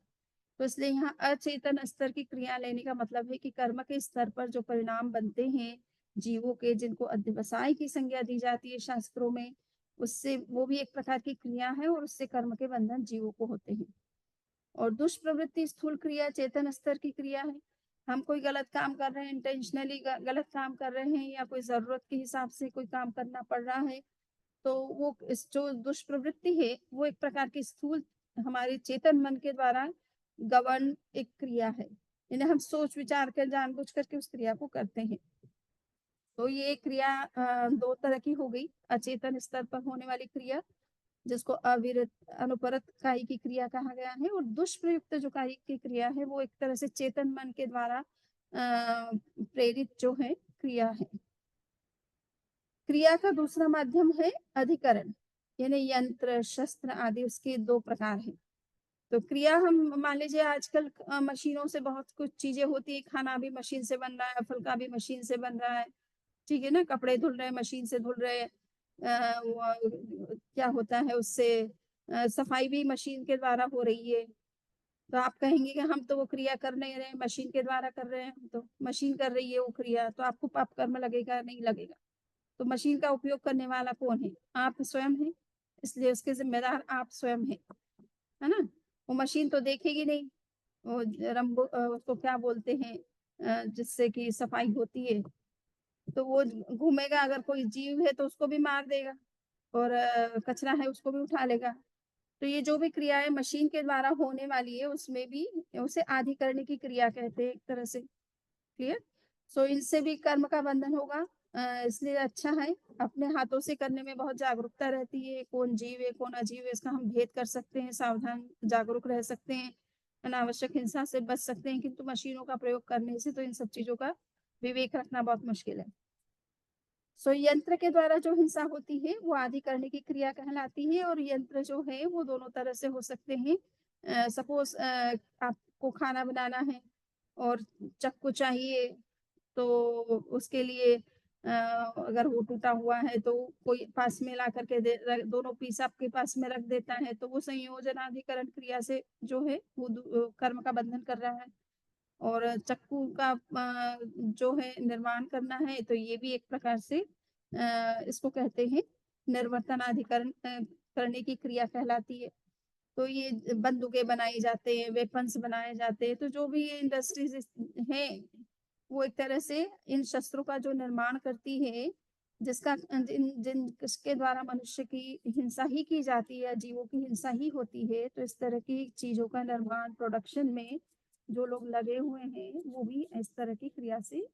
तो इसलिए यहाँ अचेतन स्तर की क्रिया लेने का मतलब है कि कर्म के स्तर पर जो परिणाम बनते हैं जीवों के, जिनको अध्यवसाय की संज्ञा दी जाती है शास्त्रों में, उससे वो भी एक प्रकार की क्रिया है और उससे कर्म के बंधन जीवों को होते हैं। और दुष्प्रवृत्ति स्थूल क्रिया चेतन स्तर की क्रिया है। हम कोई गलत काम कर रहे हैं, इंटेंशनली गलत काम कर रहे हैं, या कोई जरूरत के हिसाब से कोई काम करना पड़ रहा है, तो वो इस जो दुष्प्रवृत्ति है वो एक प्रकार की स्थूल हमारे चेतन मन के द्वारा गवर्न एक क्रिया है। इन्हें हम सोच विचार कर जानबूझ करके उस क्रिया को करते हैं। तो ये क्रिया 2 तरह की हो गई, अचेतन स्तर पर होने वाली क्रिया जिसको अविरत अनुपरत कायिक की क्रिया कहा गया है, और दुष्प्रयुक्त जो कायिक की क्रिया है वो एक तरह से चेतन मन के द्वारा प्रेरित जो है क्रिया है। क्रिया का दूसरा माध्यम है अधिकरण, यानी यंत्र शस्त्र आदि, उसके 2 प्रकार हैं। तो क्रिया हम मान लीजिए आजकल मशीनों से बहुत कुछ चीजें होती है, खाना भी मशीन से बन रहा है, फल का भी मशीन से बन रहा है, ठीक है ना, कपड़े धुल रहे हैं मशीन से धुल रहे हैं, क्या होता है उससे सफाई भी मशीन के द्वारा हो रही है। तो आप कहेंगे कि हम तो वो क्रिया कर नहीं रहे, मशीन के द्वारा कर रहे हैं, तो मशीन कर रही है वो क्रिया, तो आपको पाप कर्म लगेगा नहीं लगेगा? तो मशीन का उपयोग करने वाला कौन है? आप स्वयं हैं, इसलिए उसके जिम्मेदार आप स्वयं हैं, है ना। वो मशीन तो देखेगी नहीं, वो रंबो उसको क्या बोलते हैं जिससे कि सफाई होती है, तो वो घूमेगा, अगर कोई जीव है तो उसको भी मार देगा, और कचरा है उसको भी उठा लेगा। तो ये जो भी क्रियाएं मशीन के द्वारा होने वाली है उसमें भी उसे आधिकरण की क्रिया कहते हैं एक तरह से। क्लियर? सो इनसे भी कर्म का बंधन होगा। इसलिए अच्छा है अपने हाथों से करने में बहुत जागरूकता रहती है, कौन जीव है कौन अजीव है इसका हम भेद कर सकते हैं, सावधान जागरूक रह सकते हैं, अनावश्यक हिंसा से बच सकते हैं। किंतु मशीनों का प्रयोग करने से तो इन सब चीजों का विवेक रखना बहुत मुश्किल है। सो यंत्र के द्वारा जो हिंसा होती है वो आदि करने की क्रिया कहलाती है, और यंत्र जो है वो दोनों तरह से हो सकते हैं। सपोज आपको खाना बनाना है और चाकू चाहिए, तो उसके लिए अगर वो टूटा हुआ है तो कोई पास में ला करके दोनों पीस आपके पास में रख देता है, तो वो संयोजन अधिकरण क्रिया से जो है वो कर्म का बंधन कर रहा है। और चक्कू का जो है निर्माण करना है, तो ये भी एक प्रकार से इसको कहते हैं निर्वर्तनाधिकरण करने की क्रिया कहलाती है। तो ये बंदूकें बनाई जाते हैं, वेपन्स बनाए जाते हैं, तो जो भी ये इंडस्ट्रीज हैं वो एक तरह से इन शस्त्रों का जो निर्माण करती है, जिसका जिसके द्वारा मनुष्य की हिंसा ही की जाती है, जीवों की हिंसा ही होती है, तो इस तरह की चीजों का निर्माण प्रोडक्शन में जो लोग लगे हुए हैं वो भी इस तरह की क्रिया से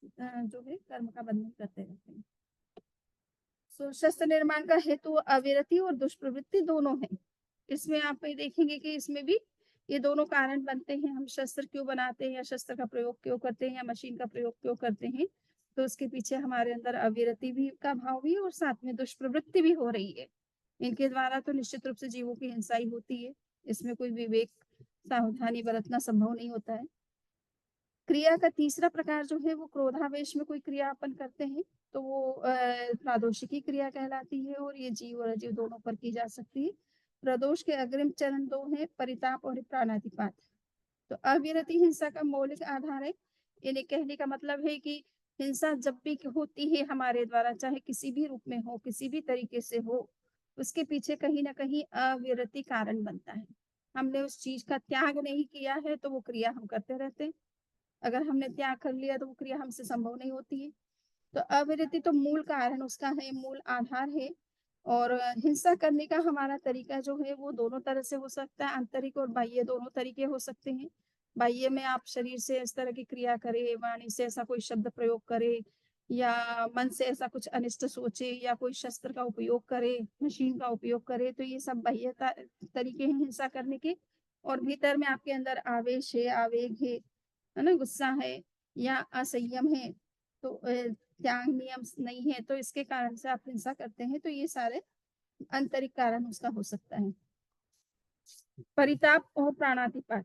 जो है कर्म का बंधन करते रहते हैं। शस्त्र निर्माण का हेतु अविरति और दुष्प्रवृत्ति दोनों है। इसमें आप ये देखेंगे कि इसमें भी ये दोनों कारण बनते हैं। हम शस्त्र क्यों बनाते हैं या शस्त्र का प्रयोग क्यों करते हैं या मशीन का प्रयोग क्यों करते हैं, तो उसके पीछे हमारे अंदर अविरति भी का भाव भी है और साथ में दुष्प्रवृत्ति भी हो रही है। इनके द्वारा तो निश्चित रूप से जीवों की हिंसा ही होती है। इसमें कोई विवेक, सावधानी बरतना संभव नहीं होता है। क्रिया का तीसरा प्रकार जो है वो क्रोधावेश में कोई क्रिया अपन करते हैं, तो वो प्रादोषिकी क्रिया कहलाती है और ये जीव और अजीव दोनों पर की जा सकती है। प्रदोष के अग्रिम चरण दो है, परिताप और प्राणातिपात। तो अविरति हिंसा का मौलिक आधार है। इन्हें कहने का मतलब है कि हिंसा जब भी होती है हमारे द्वारा, चाहे किसी भी रूप में हो, किसी भी तरीके से हो, उसके पीछे कहीं ना कहीं अविरति कारण बनता है। हमने उस चीज का त्याग नहीं किया है तो वो क्रिया हम करते रहते हैं। अगर हमने त्याग कर लिया तो वो क्रिया हमसे संभव नहीं होती है। तो अविरति तो मूल कारण उसका है, मूल आधार है। और हिंसा करने का हमारा तरीका जो है वो दोनों तरह से हो सकता है, आंतरिक और बाह्य दोनों तरीके हो सकते हैं। बाह्य में आप शरीर से इस तरह की क्रिया करे, वाणी से ऐसा कोई शब्द प्रयोग करे, या मन से ऐसा कुछ अनिष्ट सोचे, या कोई शस्त्र का उपयोग करे, मशीन का उपयोग करे, तो ये सब बाह्य तरीके हैं हिंसा करने के। और भीतर में आपके अंदर आवेश है, आवेग है ना, गुस्सा है या असंयम है, तो त्याग नियम नहीं है, तो इसके कारण से आप हिंसा करते हैं। तो ये सारे आंतरिक कारण उसका हो सकता है। परिताप और प्राणातिपात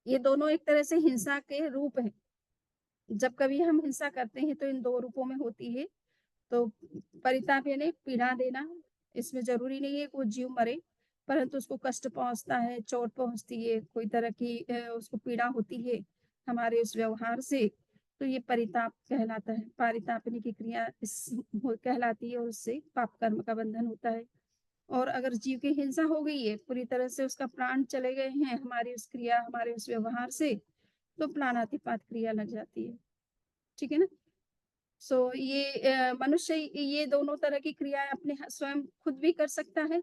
ये दोनों एक तरह से हिंसा के रूप हैं। जब कभी हम हिंसा करते हैं तो इन दो रूपों में होती है। तो परिताप यानी पीड़ा देना, इसमें जरूरी नहीं है कि वो जीव मरे, परंतु उसको कष्ट पहुंचता है, चोट पहुंचती है, कोई तरह की उसको पीड़ा होती है हमारे उस व्यवहार से, तो ये परिताप कहलाता है। पारितापनी की क्रिया इस कहलाती है और उससे पाप कर्म का बंधन होता है। और अगर जीव की हिंसा हो गई है, पूरी तरह से उसका प्राण चले गए हैं हमारी उस क्रिया, हमारे उस व्यवहार से, तो प्राणातिपात क्रिया लग जाती है। ठीक है ना। ये मनुष्य ये दोनों तरह की क्रियाएं अपने स्वयं खुद भी कर सकता है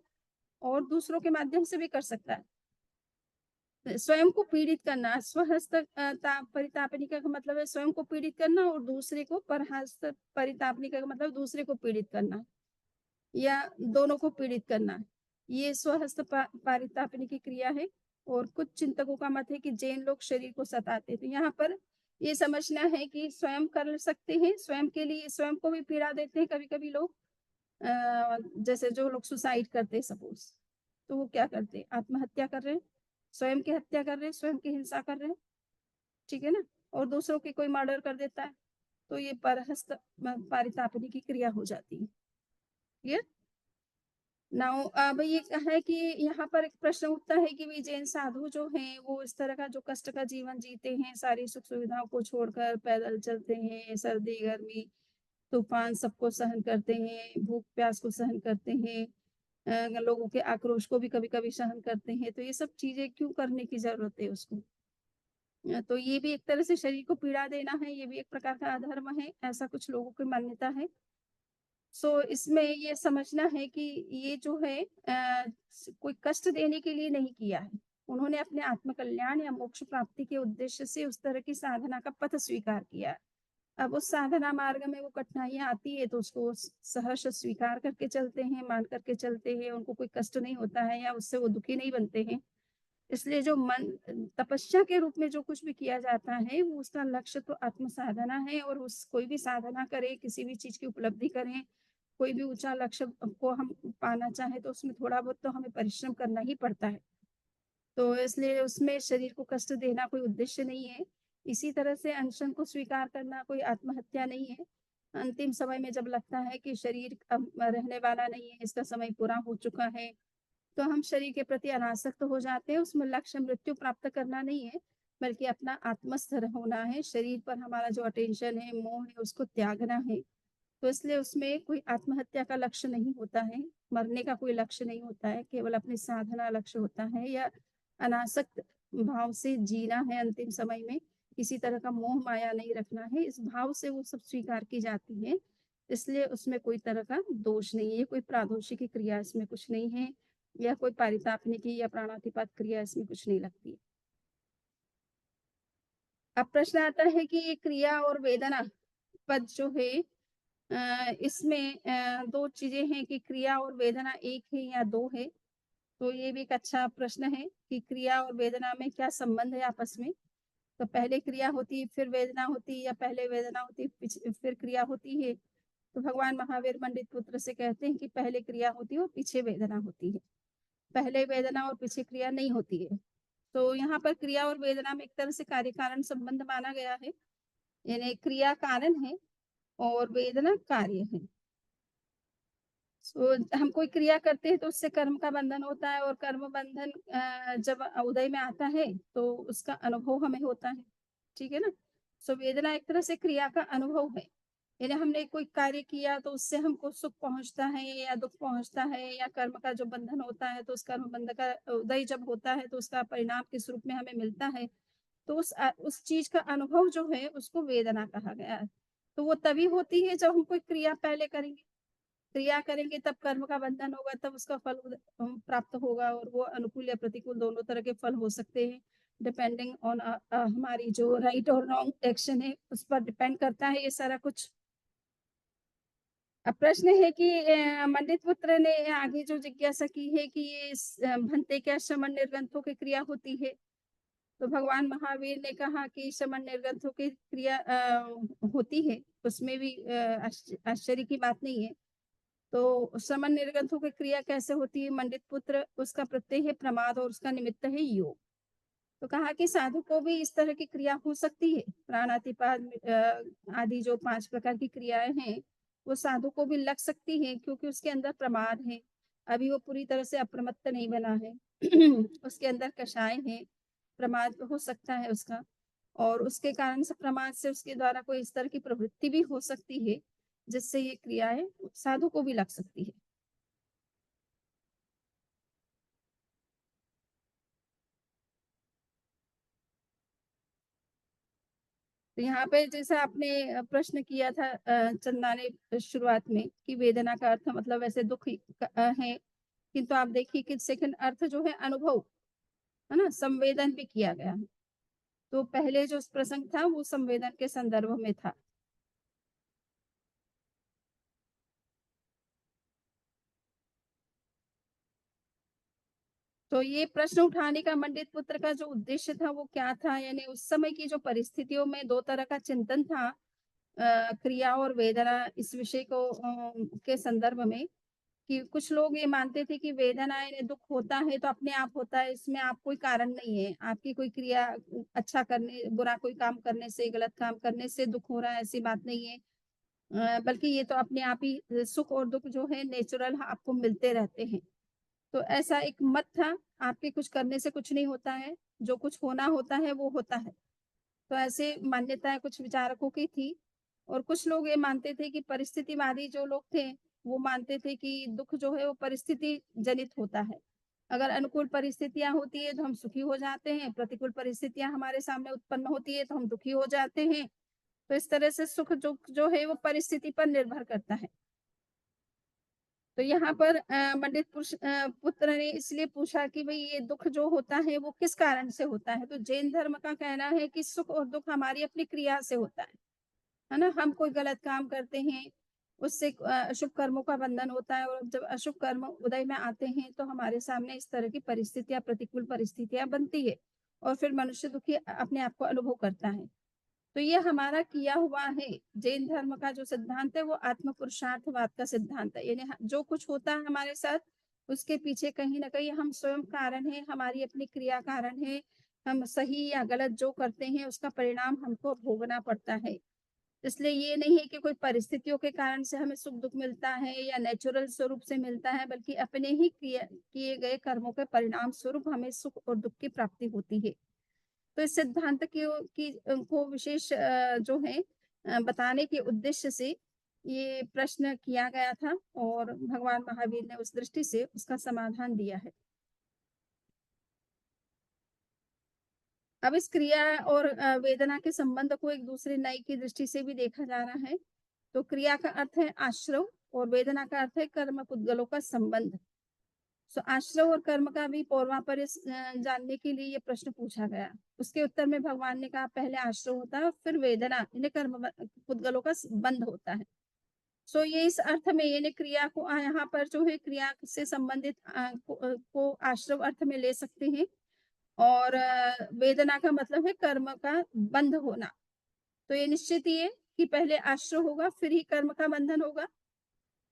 और दूसरों के माध्यम से भी कर सकता है। स्वयं को पीड़ित करना, स्वहस्त परितापनिका का मतलब है स्वयं को पीड़ित करना, और दूसरे को परहस्त परितापनिका का मतलब दूसरे को पीड़ित करना या दोनों को पीड़ित करना। ये स्वहस्त परितापनी की क्रिया है। और कुछ चिंतकों का मत है कि जैन लोग शरीर को सताते, तो यहाँ पर ये समझना है कि स्वयं कर सकते हैं, स्वयं के लिए स्वयं को भी पीड़ा देते हैं कभी कभी लोग। जैसे जो लोग सुसाइड करते हैं सपोज, तो वो क्या करते हैं, आत्महत्या कर रहे हैं, स्वयं की हत्या कर रहे हैं, स्वयं की हिंसा कर रहे हैं। ठीक है ना। और दूसरों की कोई मर्डर कर देता है, तो ये परहस्त पारितापनी की क्रिया हो जाती है। Clear now. अब ये है कि यहाँ पर एक प्रश्न उठता है कि वे जैन साधु जो हैं वो इस तरह का जो कष्ट का जीवन जीते हैं, सारी सुख सुविधाओं को छोड़कर पैदल चलते हैं, सर्दी गर्मी तूफान सबको सहन करते हैं, भूख प्यास को सहन करते हैं, लोगों के आक्रोश को भी कभी कभी सहन करते हैं, तो ये सब चीजें क्यों करने की जरूरत है उसको। तो ये भी एक तरह से शरीर को पीड़ा देना है, ये भी एक प्रकार का अधर्म है, ऐसा कुछ लोगों की मान्यता है। इसमें ये समझना है कि ये जो है कोई कष्ट देने के लिए नहीं किया है। उन्होंने अपने आत्मकल्याण या मोक्ष प्राप्ति के उद्देश्य से उस तरह की साधना का पथ स्वीकार किया। अब उस साधना मार्ग में वो कठिनाइयां आती है तो उसको सहर्ष स्वीकार करके चलते हैं, मान करके चलते हैं, उनको कोई कष्ट नहीं होता है या उससे वो दुखी नहीं बनते हैं। इसलिए जो मन तपस्या के रूप में जो कुछ भी किया जाता है वो उसका लक्ष्य तो आत्म साधना है। और उस कोई भी साधना करे, किसी भी चीज की उपलब्धि करें, कोई भी ऊंचा लक्ष्य को हम पाना चाहे तो उसमें थोड़ा बहुत तो हमें परिश्रम करना ही पड़ता है। तो इसलिए उसमें शरीर को कष्ट देना कोई उद्देश्य नहीं है। इसी तरह से अनशन को स्वीकार करना कोई आत्महत्या नहीं है। अंतिम समय में जब लगता है कि शरीर अब रहने वाला नहीं है, इसका समय पूरा हो चुका है, तो हम शरीर के प्रति अनासक्त हो जाते हैं। उसमें लक्ष्य मृत्यु प्राप्त करना नहीं है, बल्कि अपना आत्मस्थ होना है। शरीर पर हमारा जो अटेंशन है, मोह है, उसको त्यागना है। तो इसलिए उसमें कोई आत्महत्या का लक्ष्य नहीं होता है, मरने का कोई लक्ष्य नहीं होता है, केवल अपनी साधना लक्ष्य होता है, या अनासक्त भाव से जीना है। अंतिम समय में किसी तरह का मोह माया नहीं रखना है, इस भाव से वो सब स्वीकार की जाती है। इसलिए उसमें कोई तरह का दोष नहीं है, कोई प्रादोषिक की क्रिया इसमें कुछ नहीं है, या कोई पारितापनिकी या प्राणातिपात क्रिया इसमें कुछ नहीं लगती। अब प्रश्न आता है कि ये क्रिया और वेदना पद जो है इसमें दो चीजें हैं कि क्रिया और वेदना एक है या दो है। तो ये भी एक अच्छा प्रश्न है कि क्रिया और वेदना में क्या संबंध है आपस में। तो पहले क्रिया होती है फिर वेदना होती है, या पहले वेदना होती है फिर क्रिया होती है। तो भगवान महावीर मंडित पुत्र से कहते हैं कि पहले क्रिया होती है और पीछे वेदना होती है, पहले वेदना और पीछे क्रिया नहीं होती है। तो यहाँ पर क्रिया और वेदना में एक तरह से कार्य कारण संबंध माना गया है, यानी क्रिया कारण है और वेदना कार्य है। हम कोई क्रिया करते हैं तो उससे कर्म का बंधन होता है, और कर्म बंधन जब उदय में आता है तो उसका अनुभव हमें होता है। ठीक है ना। वेदना एक तरह से क्रिया का अनुभव है, यानी हमने कोई कार्य किया तो उससे हमको सुख पहुंचता है या दुख पहुंचता है, या कर्म का जो बंधन होता है तो उस कर्म बंधन का उदय जब होता है तो उसका परिणाम किस रूप में हमें मिलता है। तो उस चीज का अनुभव जो है उसको वेदना कहा गया है। तो वो तभी होती है जब हम कोई क्रिया पहले करेंगे, क्रिया करेंगे तब कर्म का बंधन होगा, तब उसका फल प्राप्त होगा, और वो अनुकूल या प्रतिकूल दोनों तरह के फल हो सकते हैं, डिपेंडिंग ऑन हमारी जो राइट और रॉन्ग एक्शन है उस पर डिपेंड करता है ये सारा कुछ। अब प्रश्न है कि मंडित पुत्र ने आगे जो जिज्ञासा की है कि ये भंते क्या श्रमण निर्ग्रंथों की क्रिया होती है। तो भगवान महावीर ने कहा कि श्रमण निर्ग्रंथों की क्रिया होती है, उसमें भी आश्चर्य की बात नहीं है। तो श्रमण निर्ग्रंथों की क्रिया कैसे होती है मंडित पुत्र, उसका प्रत्यय है प्रमाद और उसका निमित्त है योग। तो कहा कि साधु को भी इस तरह की क्रिया हो सकती है, प्राणातिपात आदि जो 5 प्रकार की क्रियाएं हैं वो साधु को भी लग सकती है, क्योंकि उसके अंदर प्रमाद है, अभी वो पूरी तरह से अप्रमत्त नहीं बना है। उसके अंदर कषाय है, प्रमाद हो सकता है उसका, और उसके कारण से प्रमाद से उसके द्वारा कोई इस तरह की प्रवृत्ति भी हो सकती है जिससे ये क्रियाएं साधु को भी लग सकती है। तो यहाँ पे जैसा आपने प्रश्न किया था चंदा ने शुरुआत में कि वेदना का अर्थ मतलब वैसे दुख है, किंतु आप देखिए कि सेकंड अर्थ जो है अनुभव है ना, संवेदन भी किया गया है। तो पहले जो प्रसंग था वो संवेदन के संदर्भ में था। तो ये प्रश्न उठाने का मंडित पुत्र का जो उद्देश्य था वो क्या था, यानी उस समय की जो परिस्थितियों में दो तरह का चिंतन था, क्रिया और वेदना इस विषय को के संदर्भ में, कि कुछ लोग ये मानते थे कि वेदना यानी दुख होता है तो अपने आप होता है, इसमें आप कोई कारण नहीं है, आपकी कोई क्रिया अच्छा करने बुरा कोई काम करने से गलत काम करने से दुख हो रहा है, ऐसी बात नहीं है। बल्कि ये तो अपने आप ही सुख और दुख जो है नेचुरल आपको मिलते रहते हैं। तो ऐसा एक मत था, आपके कुछ करने से कुछ नहीं होता है, जो कुछ होना होता है वो होता है। तो ऐसे मान्यताएं कुछ विचारकों की थी। और कुछ लोग ये मानते थे कि परिस्थितिवादी जो लोग थे वो मानते थे कि दुख जो है वो परिस्थिति जनित होता है। अगर अनुकूल परिस्थितियां होती है तो हम सुखी हो जाते हैं, प्रतिकूल परिस्थितियां हमारे सामने उत्पन्न होती है तो हम दुखी हो जाते हैं। तो इस तरह से सुख जो है वो परिस्थिति पर निर्भर करता है। तो यहाँ पर पंडित पुत्र ने इसलिए पूछा कि भाई ये दुख जो होता है वो किस कारण से होता है। तो जैन धर्म का कहना है कि सुख और दुख हमारी अपनी क्रिया से होता है ना। हम कोई गलत काम करते हैं उससे अशुभ कर्मों का बंधन होता है, और जब अशुभ कर्म उदय में आते हैं तो हमारे सामने इस तरह की परिस्थितियां प्रतिकूल परिस्थितियां बनती है, और फिर मनुष्य दुखी अपने आप को अनुभव करता है। तो ये हमारा किया हुआ है। जैन धर्म का जो सिद्धांत है वो आत्म पुरुषार्थवाद का सिद्धांत है, यानी जो कुछ होता है हमारे साथ उसके पीछे कहीं ना कहीं हम स्वयं कारण है, हमारी अपनी क्रिया कारण है। हम सही या गलत जो करते हैं उसका परिणाम हमको भोगना पड़ता है। इसलिए ये नहीं है कि कोई परिस्थितियों के कारण से हमें सुख दुख मिलता है या नेचुरल स्वरूप से मिलता है, बल्कि अपने ही किए गए कर्मों के परिणाम स्वरूप हमें सुख और दुख की प्राप्ति होती है। तो इस सिद्धांत की को विशेष जो है बताने के उद्देश्य से ये प्रश्न किया गया था, और भगवान महावीर ने उस दृष्टि से उसका समाधान दिया है। अब इस क्रिया और वेदना के संबंध को एक दूसरे न्याय की दृष्टि से भी देखा जा रहा है। तो क्रिया का अर्थ है आश्रव और वेदना का अर्थ है कर्म पुद्गलों का संबंध। सो आश्रव और कर्म का भी पौर्वापर्य जानने के लिए ये प्रश्न पूछा गया। उसके उत्तर में भगवान ने कहा पहले आश्रव होता है फिर वेदना, इन्हें कर्म पुद्गलों का बंध होता है। सो ये इस अर्थ में यानी क्रिया को यहाँ पर जो है क्रिया से संबंधित को आश्रव अर्थ में ले सकते हैं। और वेदना का मतलब है कर्म का बंध होना। तो ये निश्चित ही है कि पहले आश्रव होगा फिर ही कर्म का बंधन होगा,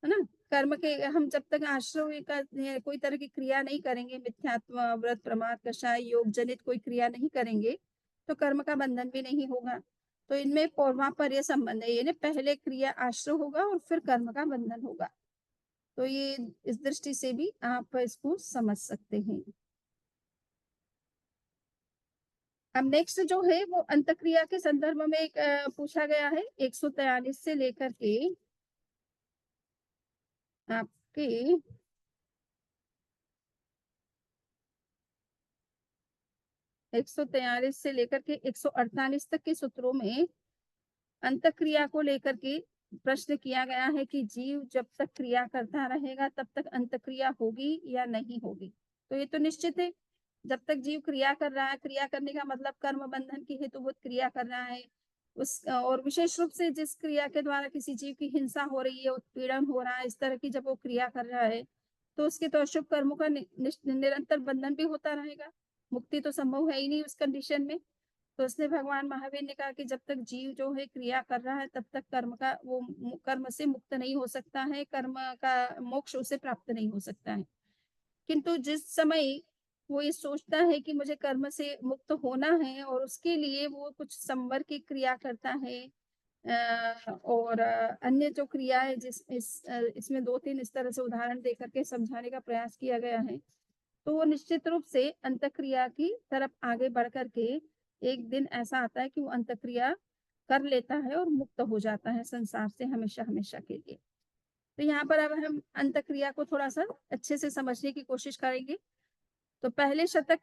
है ना? कर्म के हम जब तक आश्रव का कोई तरह की क्रिया नहीं करेंगे, मिथ्यात्व, व्रत, प्रमाद, कषाय, योग जनित कोई क्रिया नहीं करेंगे, तो कर्म का बंधन भी नहीं होगा। तो इनमें पूर्वापर्य संबंध है, यानी पहले क्रिया आश्रव होगा और फिर कर्म का बंधन होगा। तो ये इस दृष्टि से भी आप इसको समझ सकते हैं। अब नेक्स्ट जो है वो अंतक्रिया के संदर्भ में एक पूछा गया है 143 से लेकर के आपके 143 से लेकर के 148 तक के सूत्रों में अंतक्रिया को लेकर के प्रश्न किया गया है कि जीव जब तक क्रिया करता रहेगा तब तक अंतक्रिया होगी या नहीं होगी। तो ये तो निश्चित है, जब तक जीव क्रिया कर रहा है, क्रिया करने का मतलब कर्म बंधन की हेतुभूत क्रिया कर रहा है, उस और विशेष रूप से जिस क्रिया के द्वारा किसी जीव की हिंसा हो रही है, उत्पीड़न हो रहा है, इस तरह की जब वो क्रिया कर रहा है तो उसके तो अशुभ कर्मों का निरंतर बंधन भी होता रहेगा। मुक्ति तो संभव है ही नहीं उस कंडीशन में। तो इसलिए भगवान महावीर ने कहा कि जब तक जीव जो है क्रिया कर रहा है तब तक कर्म का वो कर्म से मुक्त नहीं हो सकता है, कर्म का मोक्ष उसे प्राप्त नहीं हो सकता है। किंतु जिस समय वो ये सोचता है कि मुझे कर्म से मुक्त होना है और उसके लिए वो कुछ संवर की क्रिया करता है, और अन्य जो क्रिया है इसमें 2-3 इस तरह से उदाहरण देकर के समझाने का प्रयास किया गया है। तो वो निश्चित रूप से अंतःक्रिया की तरफ आगे बढ़ करके एक दिन ऐसा आता है कि वो अंतःक्रिया कर लेता है और मुक्त हो जाता है संसार से हमेशा हमेशा के लिए। तो यहाँ पर अब हम अंतःक्रिया को थोड़ा सा अच्छे से समझने की कोशिश करेंगे। तो पहले शतक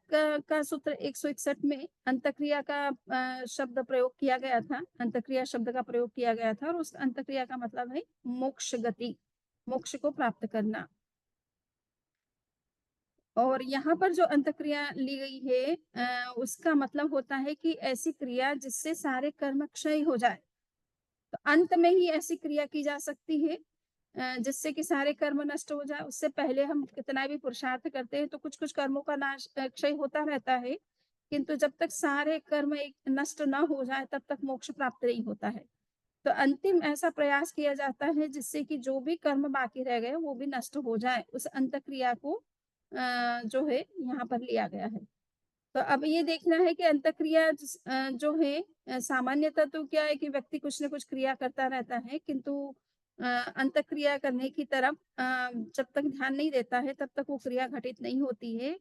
का सूत्र 161 में अंतःक्रिया का शब्द प्रयोग किया गया था, अंतःक्रिया शब्द का प्रयोग किया गया था, और उस अंतःक्रिया का मतलब है मोक्ष गति, मोक्ष को प्राप्त करना। और यहाँ पर जो अंतःक्रिया ली गई है उसका मतलब होता है कि ऐसी क्रिया जिससे सारे कर्म क्षय हो जाए। तो अंत में ही ऐसी क्रिया की जा सकती है जिससे कि सारे कर्म नष्ट हो जाए। उससे पहले हम कितना भी पुरुषार्थ करते हैं तो कुछ कुछ कर्मों का नाश क्षय होता रहता है, किंतु जब तक सारे कर्म एक नष्ट न हो जाए तब तक मोक्ष प्राप्त नहीं होता है। तो अंतिम ऐसा प्रयास किया जाता है जिससे कि जो भी कर्म बाकी रह गए वो भी नष्ट हो जाए, उस अंतक्रिया को जो है यहाँ पर लिया गया है। तो अब ये देखना है कि अंतक्रिया जो है सामान्यतः तो क्या है कि व्यक्ति कुछ न कुछ क्रिया करता रहता है, किंतु अंतक्रिया करने की तरफ जब तक ध्यान नहीं देता है तब तक वो क्रिया घटित नहीं होती है।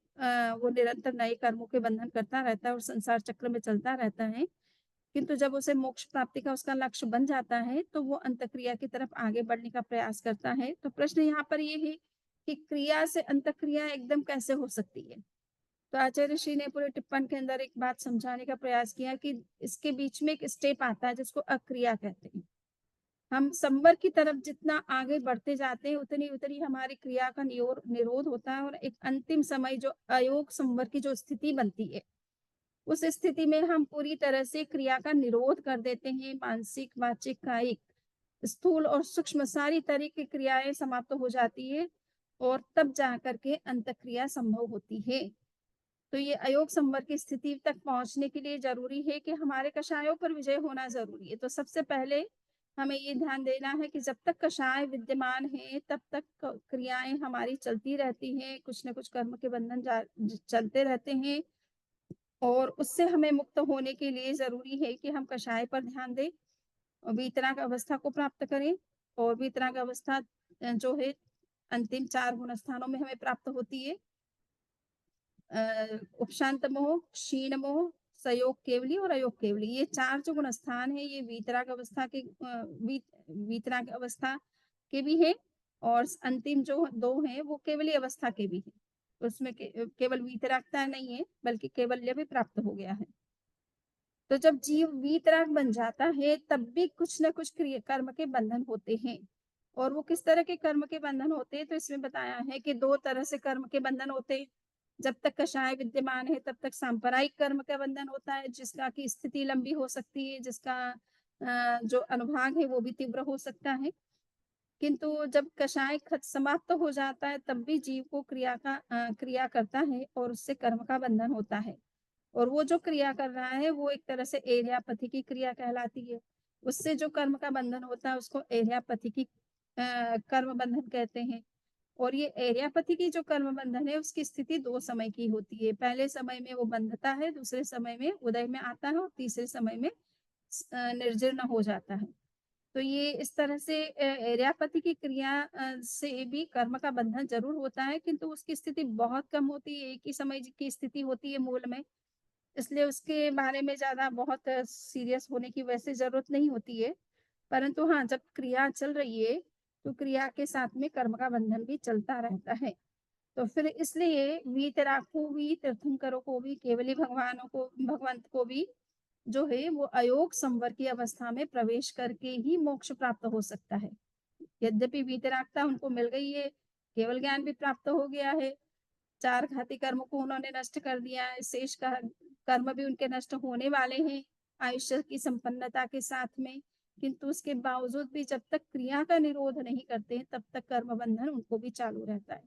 वो निरंतर नए कर्मों के बंधन करता रहता है और संसार चक्र में चलता रहता है। किंतु जब उसे मोक्ष प्राप्ति का उसका लक्ष्य बन जाता है तो वो अंतक्रिया की तरफ आगे बढ़ने का प्रयास करता है। तो प्रश्न यहाँ पर ये है कि क्रिया से अंतक्रिया एकदम कैसे हो सकती है। तो आचार्य श्री ने पूरे टिप्पण के अंदर एक बात समझाने का प्रयास किया कि इसके बीच में एक स्टेप आता है जिसको अक्रिया कहते हैं। हम संवर की तरफ जितना आगे बढ़ते जाते हैं उतनी उतनी हमारी क्रिया का निरोध होता है और एक अंतिम समय जो अयोग संवर की जो स्थिति बनती है उस स्थिति में हम पूरी तरह से क्रिया का निरोध कर देते हैं। मानसिक, वाचिक, कायिक, स्थूल और सूक्ष्म सारी तरह की क्रियाएं समाप्त हो जाती है और तब जाकर के अंतक्रिया संभव होती है। तो ये अयोग संवर की स्थिति तक पहुंचने के लिए जरूरी है कि हमारे कषायों पर विजय होना जरूरी है। तो सबसे पहले हमें ये ध्यान देना है कि जब तक कषाय विद्यमान है तब तक क्रियाएं हमारी चलती रहती हैं, कुछ न कुछ कर्म के बंधन चलते रहते हैं, और उससे हमें मुक्त होने के लिए जरूरी है कि हम कषाय पर ध्यान दें और वीतराग अवस्था को प्राप्त करें। और वीतराग अवस्था जो है अंतिम 4 गुण स्थानों में हमें प्राप्त होती है। उपशांत मोह, क्षीण मोह, सयोग केवली और अयोग केवली, ये 4 जो गुण स्थान है ये वीतराग अवस्था के वीतराग अवस्था के भी है, और अंतिम जो 2 हैं वो केवली अवस्था के भी है। उसमें केवल वीतरागता नहीं है बल्कि केवल्य भी प्राप्त हो गया है। तो जब जीव वीतराग बन जाता है तब भी कुछ न कुछ कर्म के बंधन होते हैं। और वो किस तरह के कर्म के बंधन होते हैं, तो इसमें बताया है कि 2 तरह से कर्म के बंधन होते हैं। जब तक कषाय विद्यमान है तब तक सांप्रदायिक कर्म का बंधन होता है, जिसका की स्थिति लंबी हो सकती है, जिसका जो अनुभाग है वो भी तीव्र हो सकता है। किंतु जब कषाय समाप्त हो जाता है तब भी जीव को क्रिया करता है और उससे कर्म का बंधन होता है। और वो जो क्रिया कर रहा है वो एक तरह से एर्यापथी की क्रिया कहलाती है। उससे जो कर्म का बंधन होता है उसको एर्यापथी की कर्म बंधन कहते हैं। और ये एर्यापथी की जो कर्म बंधन है उसकी स्थिति 2 समय की होती है। पहले समय में वो बंधता है, दूसरे समय में उदय में आता है और तीसरे समय में निर्जीर्ण हो जाता है। तो ये इस तरह से एर्यापथी की क्रिया से भी कर्म का बंधन ज़रूर होता है, किंतु उसकी स्थिति बहुत कम होती है, एक ही समय की स्थिति होती है मूल में। इसलिए उसके बारे में ज़्यादा बहुत सीरियस होने की वैसे ज़रूरत नहीं होती है। परंतु हाँ, जब क्रिया चल रही है, तो क्रिया के साथ में कर्म का बंधन भी चलता रहता है। तो फिर इसलिए वीतरागों भी, तीर्थंकरों को भी, केवली भगवंत को भी जो है वो अयोग संवर की अवस्था में प्रवेश करके ही मोक्ष प्राप्त हो सकता है। यद्यपि वीतरागता उनको मिल गई है, केवल ज्ञान भी प्राप्त हो गया है, 4 घाती कर्म को उन्होंने नष्ट कर दिया है, शेष का कर्म भी उनके नष्ट होने वाले हैं आयुष्य की संपन्नता के साथ में। किंतु उसके बावजूद भी जब तक क्रिया का निरोध नहीं करते तब तक कर्म बंधन उनको भी चालू रहता है।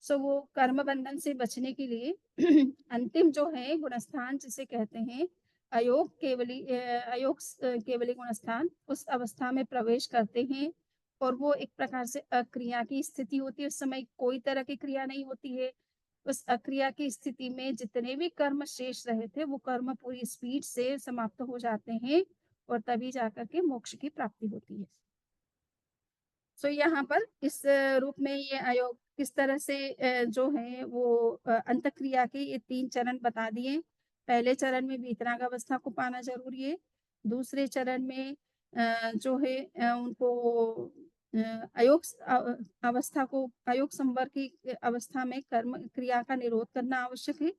सो वो कर्म बंधन से बचने के लिए अंतिम जो है गुणस्थान जिसे कहते हैं केवली गुणस्थान, उस अवस्था में प्रवेश करते हैं। और वो एक प्रकार से अक्रिया की स्थिति होती है, उस समय कोई तरह की क्रिया नहीं होती है। उस अक्रिया की स्थिति में जितने भी कर्म शेष रहे थे वो कर्म पूरी स्पीड से समाप्त हो जाते हैं और तभी जाकर के मोक्ष की प्राप्ति होती है। सो यहाँ पर इस रूप में ये आयोग किस तरह से जो है वो अंतःक्रिया के ये 3 चरण बता दिए। पहले चरण में वीतराग अवस्था को पाना जरूरी है। दूसरे चरण में जो है उनको अयोग संवर की अवस्था में कर्म क्रिया का निरोध करना आवश्यक है।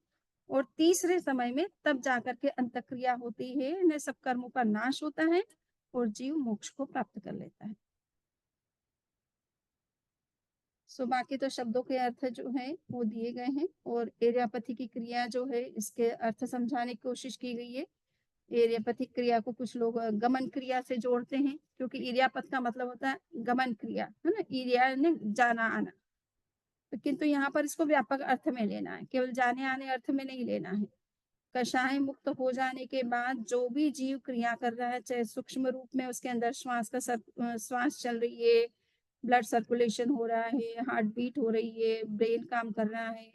और तीसरे समय में तब जाकर के अंतःक्रिया होती है, इन्हें सब कर्मों का नाश होता है और जीव मोक्ष को प्राप्त कर लेता है। सो बाकी तो शब्दों के अर्थ जो है वो दिए गए हैं और एर्यापथी की क्रिया जो है इसके अर्थ समझाने की कोशिश की गई है। एर्यापथिक क्रिया को कुछ लोग गमन क्रिया से जोड़ते हैं, क्योंकि इर्यापथ का मतलब होता है गमन क्रिया, है ना, इर्या ने जाना आना। तो किंतु यहाँ पर इसको व्यापक अर्थ में लेना है, केवल जाने आने अर्थ में नहीं लेना है। कषाय मुक्त हो जाने के बाद जो भी जीव क्रिया कर रहा है, चाहे सूक्ष्म रूप में उसके अंदर श्वास चल रही है, ब्लड सर्कुलेशन हो रहा है, हार्ट बीट हो रही है, ब्रेन काम कर रहा है,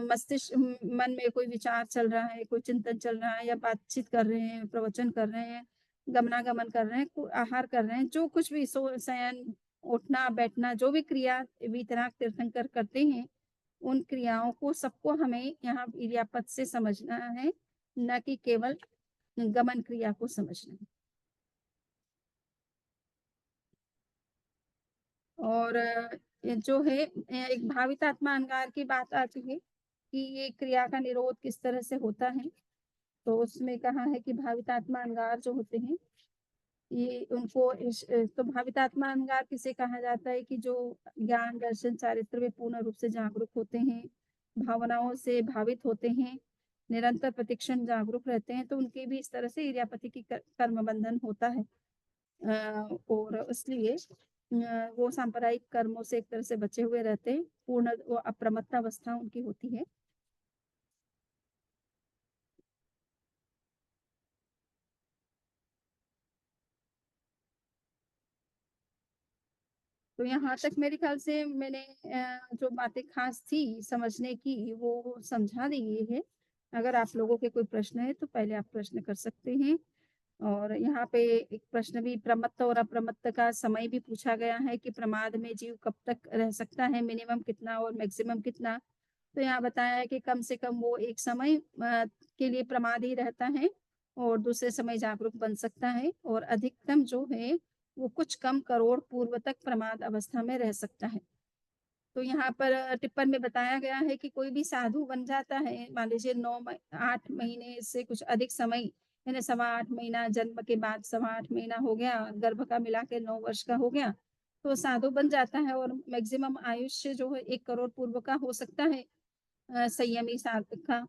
मस्तिष्क मन में कोई विचार चल रहा है, कोई चिंतन चल रहा है, या बातचीत कर रहे हैं, प्रवचन कर रहे हैं, गमनागमन कर रहे हैं, आहार कर रहे हैं, जो कुछ भी शयन उठना बैठना जो भी क्रिया वीतराग तीर्थंकर करते हैं, उन क्रियाओं को सबको हमें यहाँ इर्यापथ से समझना है, न कि केवल गमन क्रिया को समझना है। और ये जो है एक भावितात्मा अंगार की बात आती है कि ये क्रिया का निरोध किस तरह से होता है। तो उसमें कहा है कि भावितात्मा अंगार जो होते हैं ये तो भावितात्मा अंगार किसे कहा जाता है कि जो ज्ञान दर्शन चारित्र में पूर्ण रूप से जागरूक होते हैं, भावनाओं से भावित होते हैं, निरंतर प्रतिक्षण जागरूक रहते हैं, तो उनके भी इस तरह से इर्यापथी की कर्म बंधन होता है। और इसलिए वो सांप्रदायिक कर्मों से एक तरह से बचे हुए रहते हैं, पूर्ण वो अप्रमत्त अवस्था उनकी होती है। तो यहाँ तक मेरे ख्याल से मैंने जो बातें खास थी समझने की वो समझा दी है। अगर आप लोगों के कोई प्रश्न है तो पहले आप प्रश्न कर सकते हैं। और यहाँ पे एक प्रश्न भी प्रमत्त और अप्रमत्त का समय भी पूछा गया है कि प्रमाद में जीव कब तक रह सकता है, मिनिमम कितना और मैक्सिमम कितना। तो यहाँ बताया है कि कम से कम वो एक समय के लिए प्रमाद ही रहता है और दूसरे समय जागरूक बन सकता है, और अधिकतम जो है वो कुछ कम करोड़ पूर्व तक प्रमाद अवस्था में रह सकता है। तो यहाँ पर टिप्पण में बताया गया है कि कोई भी साधु बन जाता है, मान लीजिए 8 महीने से कुछ अधिक समय, यानी 8.25 महीना जन्म के बाद 8.25 महीना हो गया, गर्भ का मिला के 9 वर्ष का हो गया, तो साधु बन जाता है और मैक्सिमम आयुष्य जो है 1 करोड़ पूर्व का हो सकता है संयमी साधक का।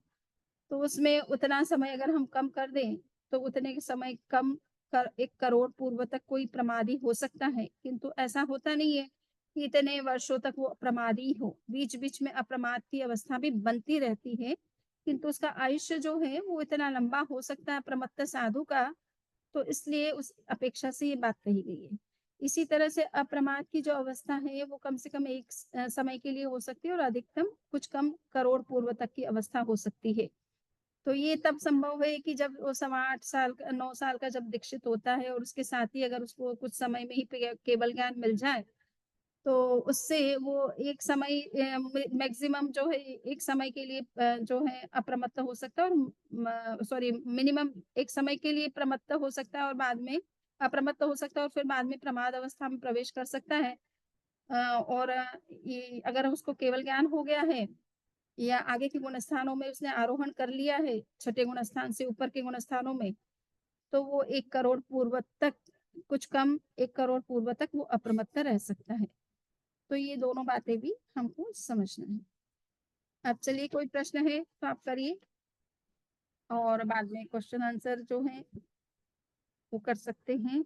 तो उसमें उतना समय अगर हम कम कर दें तो उतने समय कम 1 करोड़ पूर्व तक कोई प्रमादी हो सकता है, किंतु ऐसा होता नहीं है कि इतने वर्षों तक वो अप्रमादी हो। बीच-बीच में अप्रमाद की अवस्था भी बनती रहती है, किंतु उसका आयुष्य जो है वो इतना लंबा हो सकता है प्रमत्त साधु का, तो इसलिए उस अपेक्षा से ये बात कही गई है। इसी तरह से अप्रमाद की जो अवस्था है वो कम से कम एक समय के लिए हो सकती है और अधिकतम कुछ कम करोड़ पूर्व तक की अवस्था हो सकती है। तो ये तब संभव है कि जब वो सवा 8 साल का 9 साल का जब दीक्षित होता है और उसके साथ ही अगर उसको कुछ समय में ही केवल ज्ञान मिल जाए, तो उससे वो एक समय मैक्सिमम जो है एक समय के लिए जो है अप्रमत्त हो सकता है और सॉरी मिनिमम एक समय के लिए प्रमत्त हो सकता है और बाद में अप्रमत्त हो सकता है और फिर बाद में प्रमाद अवस्था में प्रवेश कर सकता है। और ये अगर उसको केवल ज्ञान हो गया है या आगे के गुण स्थानों में उसने आरोहण कर लिया है, छठे गुण स्थान से ऊपर के गुण स्थानों में, तो वो 1 करोड़ पूर्व तक कुछ कम 1 करोड़ पूर्व तक वो अप्रमत्त रह सकता है। तो ये दोनों बातें भी हमको समझना है। अब चलिए कोई प्रश्न है तो आप करिए और बाद में क्वेश्चन आंसर जो है वो कर सकते हैं।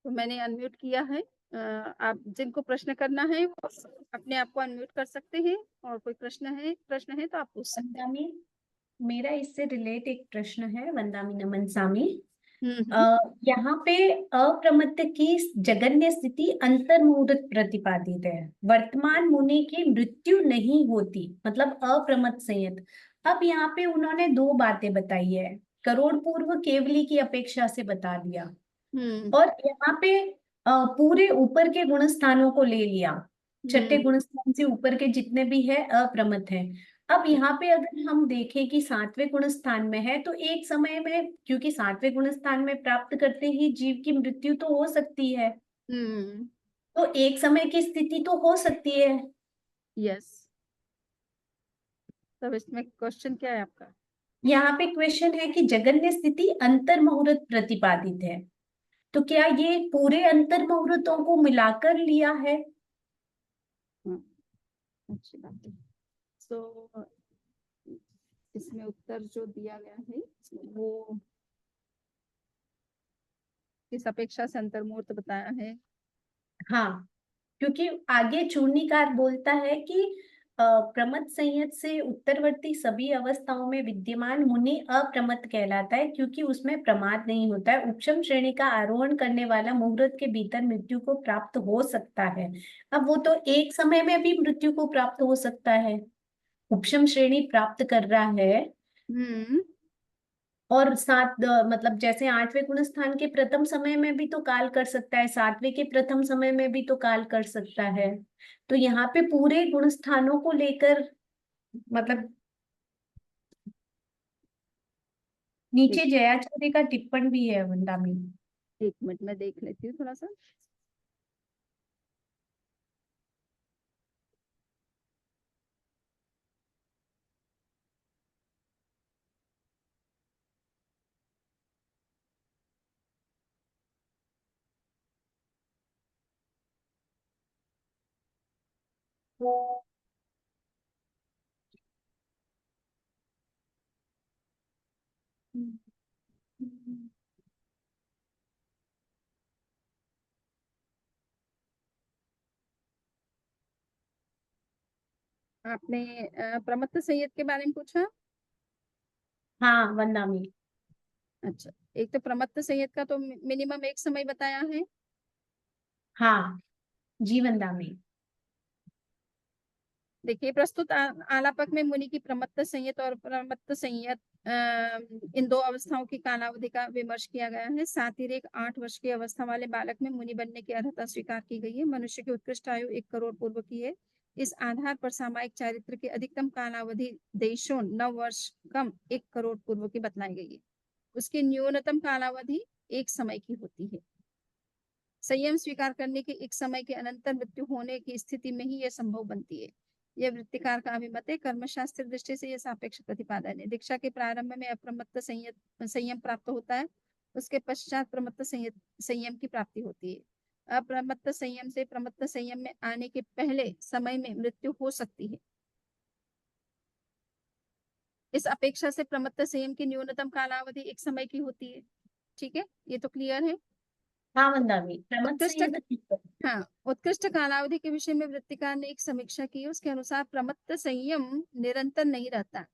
तो मैंने अनम्यूट किया है। आप जिनको प्रश्न करना है वो अपने आप को अनम्यूट कर सकते हैं और कोई प्रश्न है तो आप पूछ सकते हैं। वंदामी, मेरा इससे रिलेट एक प्रश्न है वंदामी नमन सामी। हम्म। यहाँ पे अप्रमत्त की जगन्य स्थिति अंतर्मुहूर्त प्रतिपादित है। वर्तमान मुनि की मृत्यु नहीं होती, मतलब अप्रमत्त संयत। अब यहाँ पे उन्होंने दो बातें बताई है, करोड़ पूर्व केवली की अपेक्षा से बता दिया, हम्म। और यहाँ पे पूरे ऊपर के गुण स्थानों को ले लिया, छठे गुण स्थान से ऊपर के जितने भी है अप्रमत्त है। अब यहाँ पे अगर हम देखें कि सातवें गुण स्थान में है, तो एक समय में, क्योंकि सातवें गुण स्थान में प्राप्त करते ही जीव की मृत्यु तो हो सकती है, हम्म। तो एक समय की स्थिति तो हो सकती है। यस। तब इसमें क्वेश्चन क्या है आपका? यहाँ पे क्वेश्चन है कि जगन्य स्थिति अंतर मुहूर्त प्रतिपादित है, तो क्या ये पूरे अंतर मुहूर्तों को मिलाकर लिया है? अच्छी बात है। तो इसमें उत्तर जो दिया गया है वो किस अपेक्षा से अंतर्मुहूर्त बताया है? हाँ, क्योंकि आगे चूर्णीकार बोलता है कि प्रमत्त संयत से उत्तरवर्ती सभी अवस्थाओं में विद्यमान मुनि अप्रमत्त कहलाता है, क्योंकि उसमें प्रमाद नहीं होता है। उपशम श्रेणी का आरोहण करने वाला मुहूर्त के भीतर मृत्यु को प्राप्त हो सकता है। अब वो तो एक समय में भी मृत्यु को प्राप्त हो सकता है, उपशम श्रेणी प्राप्त कर रहा है। हम्म। और मतलब जैसे आठवें गुण स्थान के प्रथम समय में भी तो काल कर सकता है, सातवें के प्रथम समय में भी तो काल कर सकता है। तो यहाँ पे पूरे गुण स्थानों को लेकर, मतलब नीचे एक जयाचार्य का टिप्पण भी है वंदा में। एक मिनट में देख लेती हूँ थोड़ा सा। आपने प्रमत्त संयत के बारे में पूछा? हाँ वंदा में। अच्छा, एक तो प्रमत्त संयत का तो मिनिमम एक समय बताया है। हाँ जी वंदा में। देखिए प्रस्तुत आलापक में मुनि की प्रमत्त संयत और प्रमत्त संयत इन दो अवस्थाओं की कालावधि का विमर्श किया गया है। साथ ही एक 8 वर्ष की अवस्था वाले बालक में मुनि बनने की अर्हता स्वीकार की गई है। मनुष्य की उत्कृष्ट आयु 1 करोड़ पूर्व की है। इस आधार पर सामायिक चारित्र की अधिकतम कालावधि देशों 9 वर्ष कम 1 करोड़ पूर्व की बतलाई गई है। उसकी न्यूनतम कालावधि 1 समय की होती है। संयम स्वीकार करने के एक समय के अनंतर मृत्यु होने की स्थिति में ही यह संभव बनती है। यह वृत्तिकार का अभिमत है। कर्मशास्त्र दृष्टि से यह सापेक्ष प्रतिपादन है। दीक्षा के प्रारंभ में अप्रमत्त संयम प्राप्त होता है, उसके पश्चात प्रमत्त संयम की प्राप्ति होती है। अप्रमत्त संयम से प्रमत्त संयम में आने के पहले समय में मृत्यु हो सकती है। इस अपेक्षा से प्रमत्त संयम की न्यूनतम कालावधि एक समय की होती है। ठीक है, ये तो क्लियर है। हाँ वंदावी, प्रमथ उत्कृष्ट संयत। हाँ, उत्कृष्ट कालावधि के विषय में वृत्तिकार ने एक समीक्षा की। उसके अनुसार प्रमत्त संयम निरंतर नहीं रहता,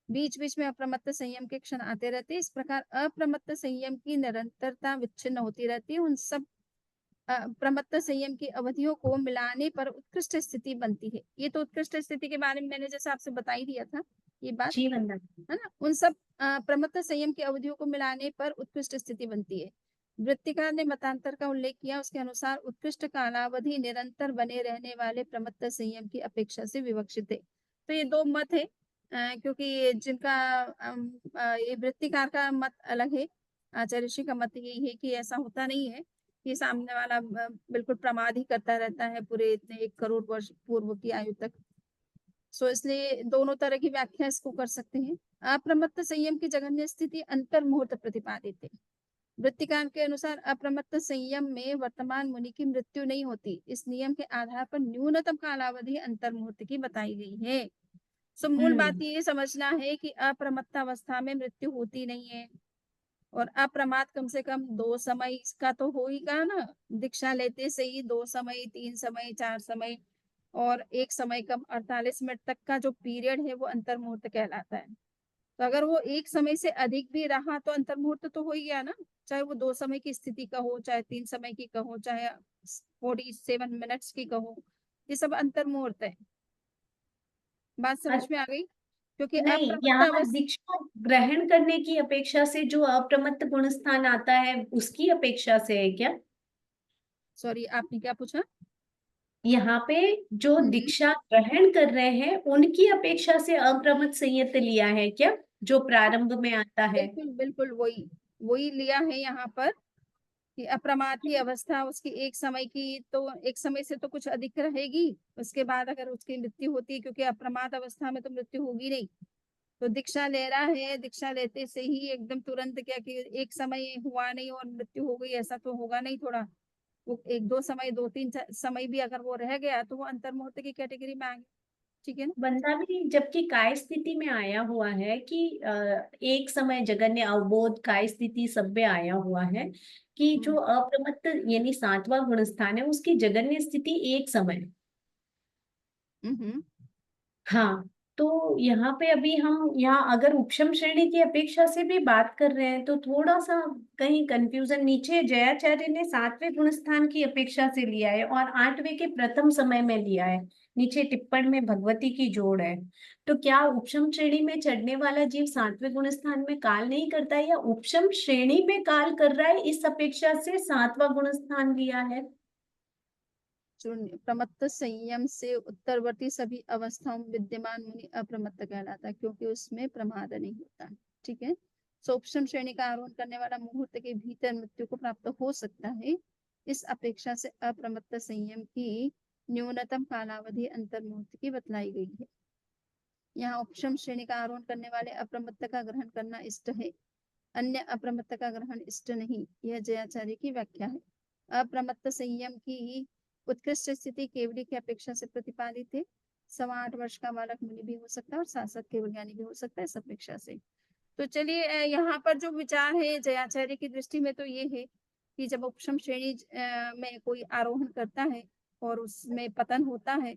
बीच बीच में अप्रमत्त संयम के क्षण आते रहते हैं। इस प्रकार अप्रमत्त संयम की निरंतरता विच्छिन्न होती रहती है। उन सब प्रमत्त संयम की अवधियों को मिलाने पर उत्कृष्ट स्थिति बनती है। ये तो उत्कृष्ट स्थिति के बारे में मैंने जैसे आपसे बता ही दिया था ये बात, जी वंदावी। है ना। उन सब प्रमत्त संयम की अवधियों को मिलाने पर उत्कृष्ट स्थिति बनती है। वृत्तिकार ने मतांतर का उल्लेख किया। उसके अनुसार उत्कृष्ट कालावधि निरंतर बने रहने वाले प्रमत्त संयम की अपेक्षा से विवक्षित है। तो ये दो मत है, क्योंकि जिनका ये वृत्तिकार का मत अलग है, आचार्य ऋषि का मत यही है कि ऐसा होता नहीं है कि सामने वाला बिल्कुल प्रमाद ही करता रहता है पूरे इतने 1 करोड़ वर्ष पूर्व की आयु तक। सो इसलिए दोनों तरह की व्याख्या इसको कर सकते हैं। अप्रमत्त संयम की जघन्य स्थिति अंतर मुहूर्त प्रतिपादित है। वृत्तिकार के अनुसार अप्रमत्त संयम में वर्तमान मुनि की मृत्यु नहीं होती। इस नियम के आधार पर न्यूनतम कालावधि अंतर मुहूर्त की बताई गई है। सो मूल बात ये समझना है कि अप्रमत्त अवस्था में मृत्यु होती नहीं है। और अप्रमाद कम से कम 2 समय का तो हो ही गा ना, दीक्षा लेते से ही 2 समय, 3 समय, 4 समय और 1 समय कम 48 मिनट तक का जो पीरियड है वो अंतर मुहूर्त कहलाता है। तो अगर वो 1 समय से अधिक भी रहा तो अंतर मुहूर्त तो हो ही गया ना, चाहे वो 2 समय की स्थिति का हो, चाहे 3 समय की का हो, चाहे 47 मिनट्स की का हो, ये सब अंतर मुहूर्त है। बात समझ में आ गई? क्योंकि नहीं, अप्रमत्त यहाँ अवस्था, दीक्षा ग्रहण करने की अपेक्षा से जो अप्रमत्त गुण स्थान आता है उसकी अपेक्षा से है क्या? सॉरी आपने क्या पूछा? यहाँ पे जो दीक्षा ग्रहण कर रहे हैं उनकी अपेक्षा से अप्रमत्त संयत लिया है क्या, जो प्रारंभ में आता है? बिल्कुल बिल्कुल वही वही लिया है यहाँ पर कि अप्रमाद की अवस्था उसकी 1 समय की, तो 1 समय से तो कुछ अधिक रहेगी। उसके बाद अगर उसकी मृत्यु होती है, क्योंकि अप्रमाद अवस्था में तो मृत्यु होगी नहीं, तो दीक्षा ले रहा है, दीक्षा लेते से ही एकदम तुरंत क्या कि 1 समय हुआ नहीं और मृत्यु हो गई, ऐसा तो होगा नहीं। थोड़ा वो 1-2 समय, 2-3 समय भी अगर वो रह गया तो वो अंतर्मुहूर्त की कैटेगरी में आ गया। ठीक है ना। बंदा भी जबकि काय स्थिति में आया हुआ है कि एक समय जगन्य अवबोध काय स्थिति सब में आया हुआ है कि जो अप्रमत्त यानी 7वां गुण स्थान है उसकी जगन्य स्थिति एक समय। हम्म। हाँ, तो यहाँ पे अभी हम यहाँ अगर उपशम श्रेणी की अपेक्षा से भी बात कर रहे हैं तो थोड़ा सा कहीं कंफ्यूजन, नीचे जयाचार्य ने 7वें गुण स्थान की अपेक्षा से लिया है और 8वें के प्रथम समय में लिया है। नीचे टिप्पण में भगवती की जोड़ है। तो क्या उपशम श्रेणी में चढ़ने वाला जीव 7वें गुण स्थान में काल नहीं करता है या उपशम श्रेणी में काल कर रहा है, इस अपेक्षा से 7वां गुण स्थान लिया है? प्रमत्त संयम से उत्तरवर्ती सभी अवस्थाओं में विद्यमान मुनि अप्रमत्त कहलाता है, क्योंकि उसमें प्रमाद नहीं होता। ठीक है। सूक्ष्म श्रेणी का आरोहण करने वाला मुहूर्त के भीतर मृत्यु को प्राप्त हो सकता है। इस अपेक्षा से अप्रमत्त संयम की न्यूनतम कालावधि अंतर मुहूर्त की बतलाई गई है। यहाँ उपशम श्रेणी का आरोहण करने वाले अप्रमत्त का ग्रहण करना इष्ट है, अन्य अप्रमत्त का ग्रहण इष्ट नहीं। यह जयाचार्य की व्याख्या है। अप्रमत्त संयम की उत्कृष्ट स्थिति केवली की अपेक्षा से प्रतिपादित है। 8.25 वर्ष का बालक मुनि भी हो सकता है और साथ केवल ज्ञानी भी हो सकता है, इस अपेक्षा से। तो चलिए, यहाँ पर जो विचार है जयाचार्य की दृष्टि में तो ये है कि जब उपशम श्रेणी में कोई आरोहण करता है और उसमें पतन होता है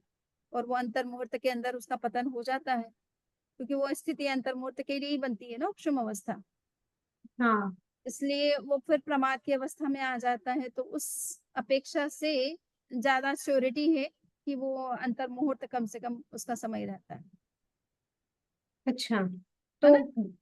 और वो अंतर मुहूर्त के अंदर उसका पतन हो जाता है, क्योंकि वो स्थिति अंतर मुहूर्त के लिए ही बनती है ना उपशम अवस्था, हाँ। इसलिए वो फिर प्रमाद की अवस्था में आ जाता है। तो उस अपेक्षा से ज्यादा श्योरिटी है कि वो अंतर मुहूर्त कम से कम उसका समय रहता है अच्छा, है तो ना।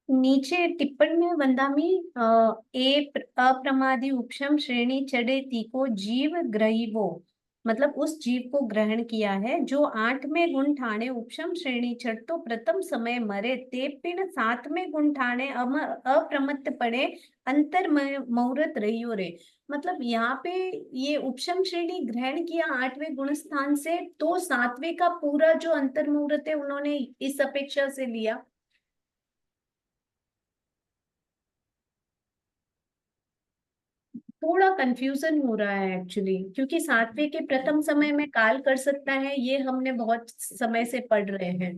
नीचे टिप्पण में वंदामी अप्रमादी उपशम श्रेणी चढ़े तीको जीव ग्रहीवो, मतलब उस जीव को ग्रहण किया है जो 8वें गुण ठाणे उपशम श्रेणी चढ़ तो प्रथम समय मरे ते पिण 7वें गुण ठाणे अप्रमत्त पड़े अंतर मुहूर्त रहियो रे। मतलब यहाँ पे ये उपशम श्रेणी ग्रहण किया 8वें गुण स्थान से, तो 7वें का पूरा जो अंतर मुहूर्त है उन्होंने इस अपेक्षा से लिया। थोड़ा कंफ्यूजन हो रहा है एक्चुअली, क्योंकि सातवें के प्रथम समय में काल कर सकता है, ये हमने बहुत समय से पढ़ रहे हैं।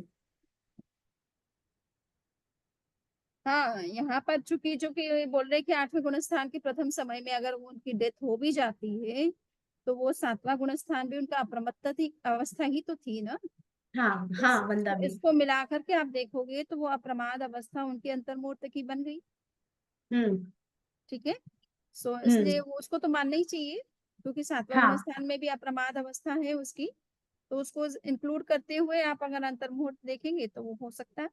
हाँ, यहाँ पर चूंकि जो कि बोल रहे हैं कि 8वें गुणस्थान के प्रथम समय में अगर उनकी डेथ हो भी जाती है तो वो 7वां गुणस्थान भी उनका अप्रमत्ता थी अवस्था ही तो थी ना। हाँ हाँ वंदा भी। इसको मिला करके आप देखोगे तो वो अप्रमाद अवस्था उनकी अंतर्मूर्त की बन गई। हम्म ठीक है। सो इसलिए हम्म। वो उसको तो मानना ही चाहिए, क्योंकि 7वां हाँ गुणस्थान में भी अप्रमाद अवस्था है उसकी। तो उसको इंक्लूड करते हुए आप अगर अंतर्मुहूर्त देखेंगे तो वो हो सकता है।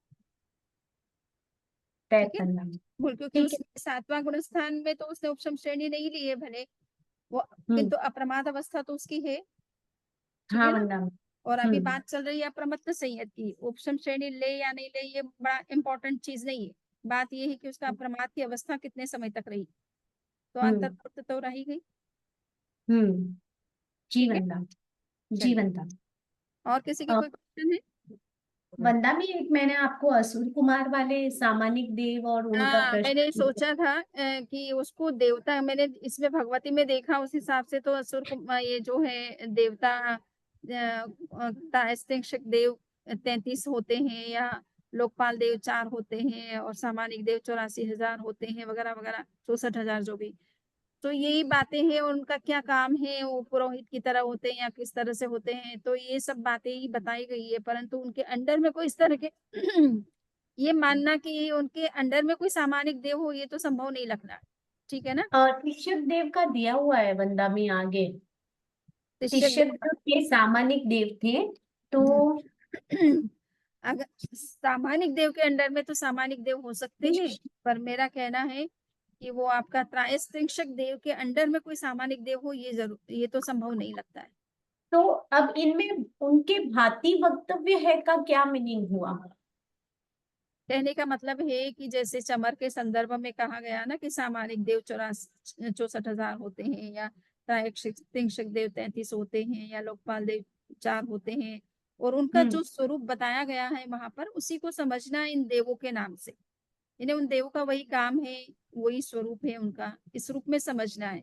ठीक है। वंदा। बोल क्योंकि ठीक है। उसने 7वां गुणस्थान में तो उसने उपशम श्रेणी नहीं ली है भले वो, हम्म। किंतु अप्रमाद अवस्था तो उसकी है। ठीक हाँ है ना। वंदा। और अभी हम्म बात चल रही है अप्रमत्त संयत की, उपशम श्रेणी ले या नहीं ले ये बड़ा इंपॉर्टेंट चीज नहीं है। बात ये है कि उसका अप्रमाद की अवस्था कितने समय तक रही, तो हम्म अंतर्मुहूर्त तो रही गई। हम्म। जी ठीक है। वंदा। जी चलिए, वंदा। और किसी के कोई क्वेश्चन है? वंदा में एक मैंने आपको असुर कुमार वाले सामानिक देव और उनका हाँ, मैंने प्रश्न। सोचा था कि उसको देवता, मैंने इसमें भगवती में देखा उस हिसाब से तो ये जो है देवता तायस्तिंशक देव 33 होते हैं, या लोकपाल देव 4 होते हैं, और सामानिक देव 84,000 होते हैं, वगैरह वगैरह 64,000 जो भी। तो यही बातें हैं, उनका क्या काम है, वो पुरोहित की तरह होते हैं या किस तरह से होते हैं, तो ये सब बातें ही बताई गई है। परंतु उनके अंडर में कोई इस तरह के ये मानना कि उनके अंडर में कोई सामानिक देव हो, ये तो संभव नहीं लग रहा। ठीक है ना। ऋषभ देव का दिया हुआ है वंदा में आगे। शिष्य ऋषभ देव। जो थे सामानिक देव थे, तो अगर सामानिक देव के अंडर में तो सामानिक देव हो सकते हैं, पर मेरा कहना है कि वो आपका त्रायस्त्रिंशक देव के अंडर में कोई सामानिक देव हो, ये तो संभव नहीं लगता है। तो अब इनमें उनके भांति वक्तव्य है का क्या मीनिंग हुआ? कहने का मतलब है कि जैसे चमर के संदर्भ में कहा गया ना कि सामानिक देव 64,000 होते हैं, या त्रायस्त्रिंशक देव 33 होते हैं, या लोकपाल देव 4 होते हैं, और उनका हम्म जो स्वरूप बताया गया है वहां पर, उसी को समझना है इन देवों के नाम से। इन्हें उन देवों का वही काम है, वही स्वरूप है उनका, इस रूप में समझना है।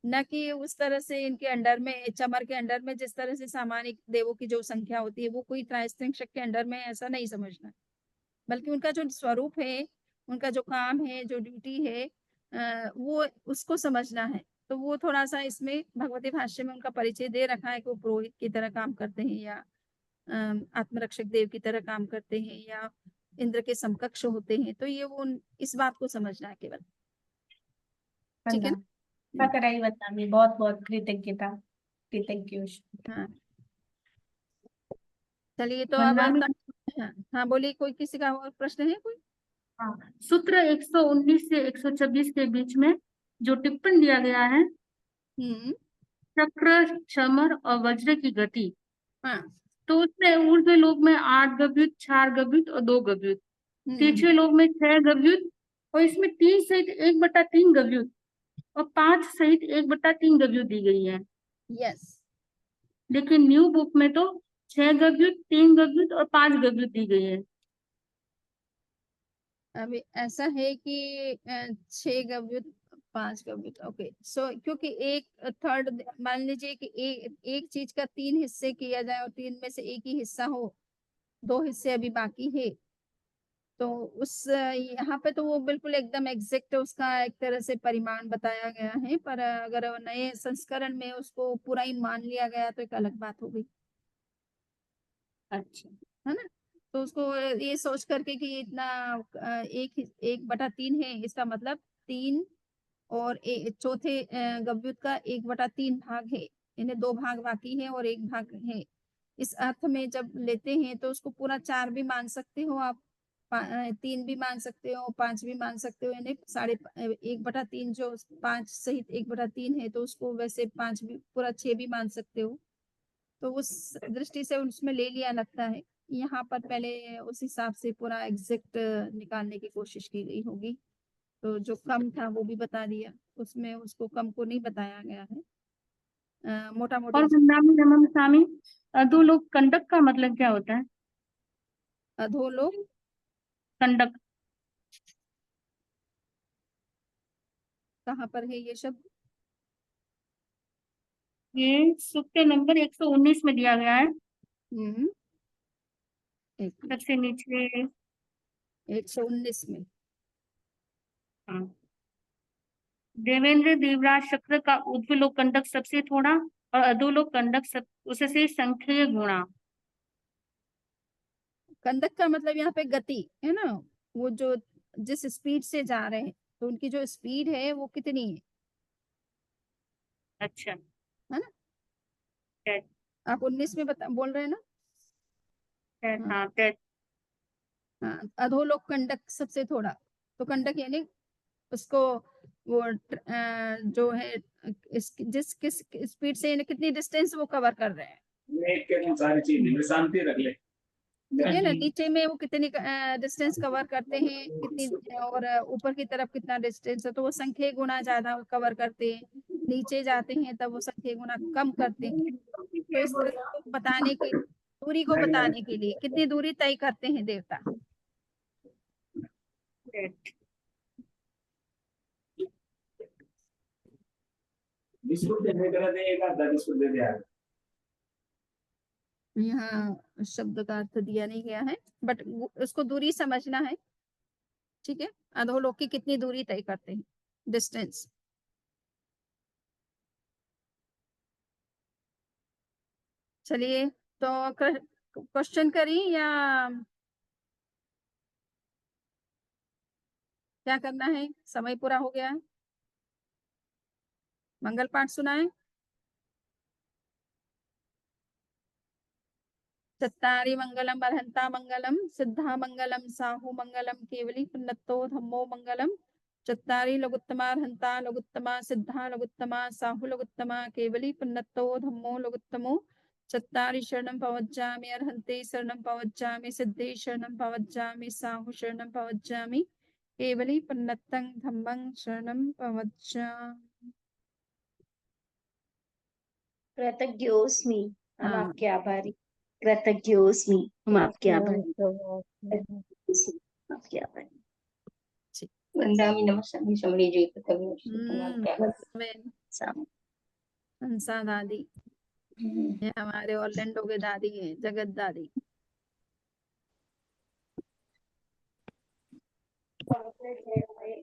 न कि उस तरह से इनके अंडर में, चमर के अंडर में जिस तरह से सामानिक देवों की जो संख्या होती है वो कोई त्रायस्त्रिंशक के अंडर में, ऐसा नहीं समझना। बल्कि उनका जो स्वरूप है, उनका जो काम है, जो ड्यूटी है, वो उसको समझना है। तो वो थोड़ा सा इसमें भगवती भाष्य में उनका परिचय दे रखा है कि वो पुरोहित की तरह काम करते हैं, या आत्मरक्षक देव की तरह काम करते हैं, या इंद्र के समकक्ष होते हैं। तो ये वो इस बात को समझना है केवल। ठीक है वंदा। ना। कराई वंदा में बहुत बहुत कृतज्ञता, कृतज्ञ। हाँ, चलिए तो अब वंदा में। हाँ हाँ, बोलिए, कोई किसी का और प्रश्न है कोई? हाँ, सूत्र 119 से 126 के बीच में जो टिप्पण दिया गया है, हम्म। चक्र, चमर और वज्र की गति, हाँ। तो उसमें ऊर्ध्व लोक में 8 गभ्युत, 4 गभ्युत और 2 गभ्युत, तीसरे लोक में 6 गभ्युत, और इसमें 3 सहित 1/3 गभ्युत और 5 सहित 1/3 गभ्युत दी गई है। यस। लेकिन न्यू बुक में तो 6 गभ्युत, 3 गभ्युत और 5 गभ्युत दी गई है। अभी ऐसा है कि 6 गव्युत, 5 गव्युत, ओके। सो क्योंकि एक थर्ड, मान लीजिए कि एक चीज का 3 हिस्से किया जाए और 3 में से एक ही हिस्सा हो, 2 हिस्से अभी बाकी है, तो उस यहाँ पे तो वो बिल्कुल एकदम एग्जैक्ट उसका एक तरह से परिमाण बताया गया है। पर अगर नए संस्करण में उसको पूरा ही मान लिया गया तो एक अलग बात हो गई, अच्छा। है ना। तो उसको ये सोच करके कि इतना 1/3 है, इसका मतलब 3 और चौथे गव्युत का 1/3 भाग है, इन्हें 2 भाग बाकी है और 1 भाग है। इस अर्थ में जब लेते हैं तो उसको पूरा 4 भी मान सकते हो आप, 3 भी मान सकते हो, 5 भी मान सकते हो। इन्हें 1/3 जो 5 सहित 1/3 है, तो उसको वैसे 5 भी, पूरा 6 भी मान सकते हो। तो उस दृष्टि से उसमें ले लिया लगता है। यहाँ पर पहले उस हिसाब से पूरा एग्जैक्ट निकालने की कोशिश की गई होगी, तो जो कम था वो भी बता दिया, उसमें उसको कम को नहीं बताया गया है, मोटा और मोटी। वृंदावन रमन स्वामी, दो लोग, कंडक का मतलब क्या होता है? अधोलोक, कंडक। कहाँ पर है ये शब्द? ये सूक्त नंबर 119 में दिया गया है, एक सबसे नीचे। 119 में। हाँ। देवेंद्र देवराज चक्र का ऊर्ध्वलोक कंडक सबसे थोड़ा और अधोलोक कंडक उससे संख्य गुणा। कंडक का मतलब यहाँ पे गति है ना, वो जो जिस स्पीड से जा रहे हैं, तो उनकी जो स्पीड है वो कितनी है, अच्छा। है ना। tet, आप 19 में बोल रहे हैं ना। tet, हाँ हाँ tet, हाँ, अधोलोक कंडक सबसे थोड़ा, तो कंडक यानी उसको वो जो है जिस किस स्पीड से कितनी डिस्टेंस वो कवर कर रहे हैं, सारी चीजें शांति रख ले। ठीक है ना। नीचे में वो कितनी डिस्टेंस कवर करते हैं, कितनी, और ऊपर की तरफ कितना डिस्टेंस है, तो वो संख्या गुना ज्यादा कवर करते हैं। नीचे जाते हैं तब वो संख्या गुना कम करते हैं। तो इस तरह को बताने के, दूरी को बताने के लिए कितनी दूरी तय करते हैं देवता। tet। बिस्कुट देने करा दे, एक आधा बिस्कुट दे दे यार। यहाँ शब्द का अर्थ दिया नहीं गया है, बट उसको दूरी समझना है, ठीक है। अधोलोक की कितनी दूरी तय करते हैं, डिस्टेंस। चलिए, तो क्वेश्चन करी या क्या करना है, समय पूरा हो गया है। मंगल पाठ सुनाए। चत्तारि मंगलम अर्हंता मंगलम सिद्धा मंगलम साहु मंगलम केवली पुन्नतो धम्मो मंगलम। चत्तारि लघुत्तमा अर्हंता लघुत्तमा सिद्धा लघुत्तमा साहु लघुत्तमा केवली पुन्नतो धम्मो लघुत्तमो। चत्तारि शरणं पवज्जामि अर्हन्ते शरणं पवज्जामि सिद्धे शरणं पवज्जामि साहु शरणं पवज्जामि केवली पुन्नतं धम्मं शरणं पवज्जामि। कृतज्ञोस्मि, हम हाँ। आपके आभारी। कृतज्ञोस्मि, हम आपके आभारी। आपके आभारी। वंदामि नमस्यामि शमणी जी कभी हंसा दादी, ये हमारे ऑरलैंडो के दादी है, जगत दादी।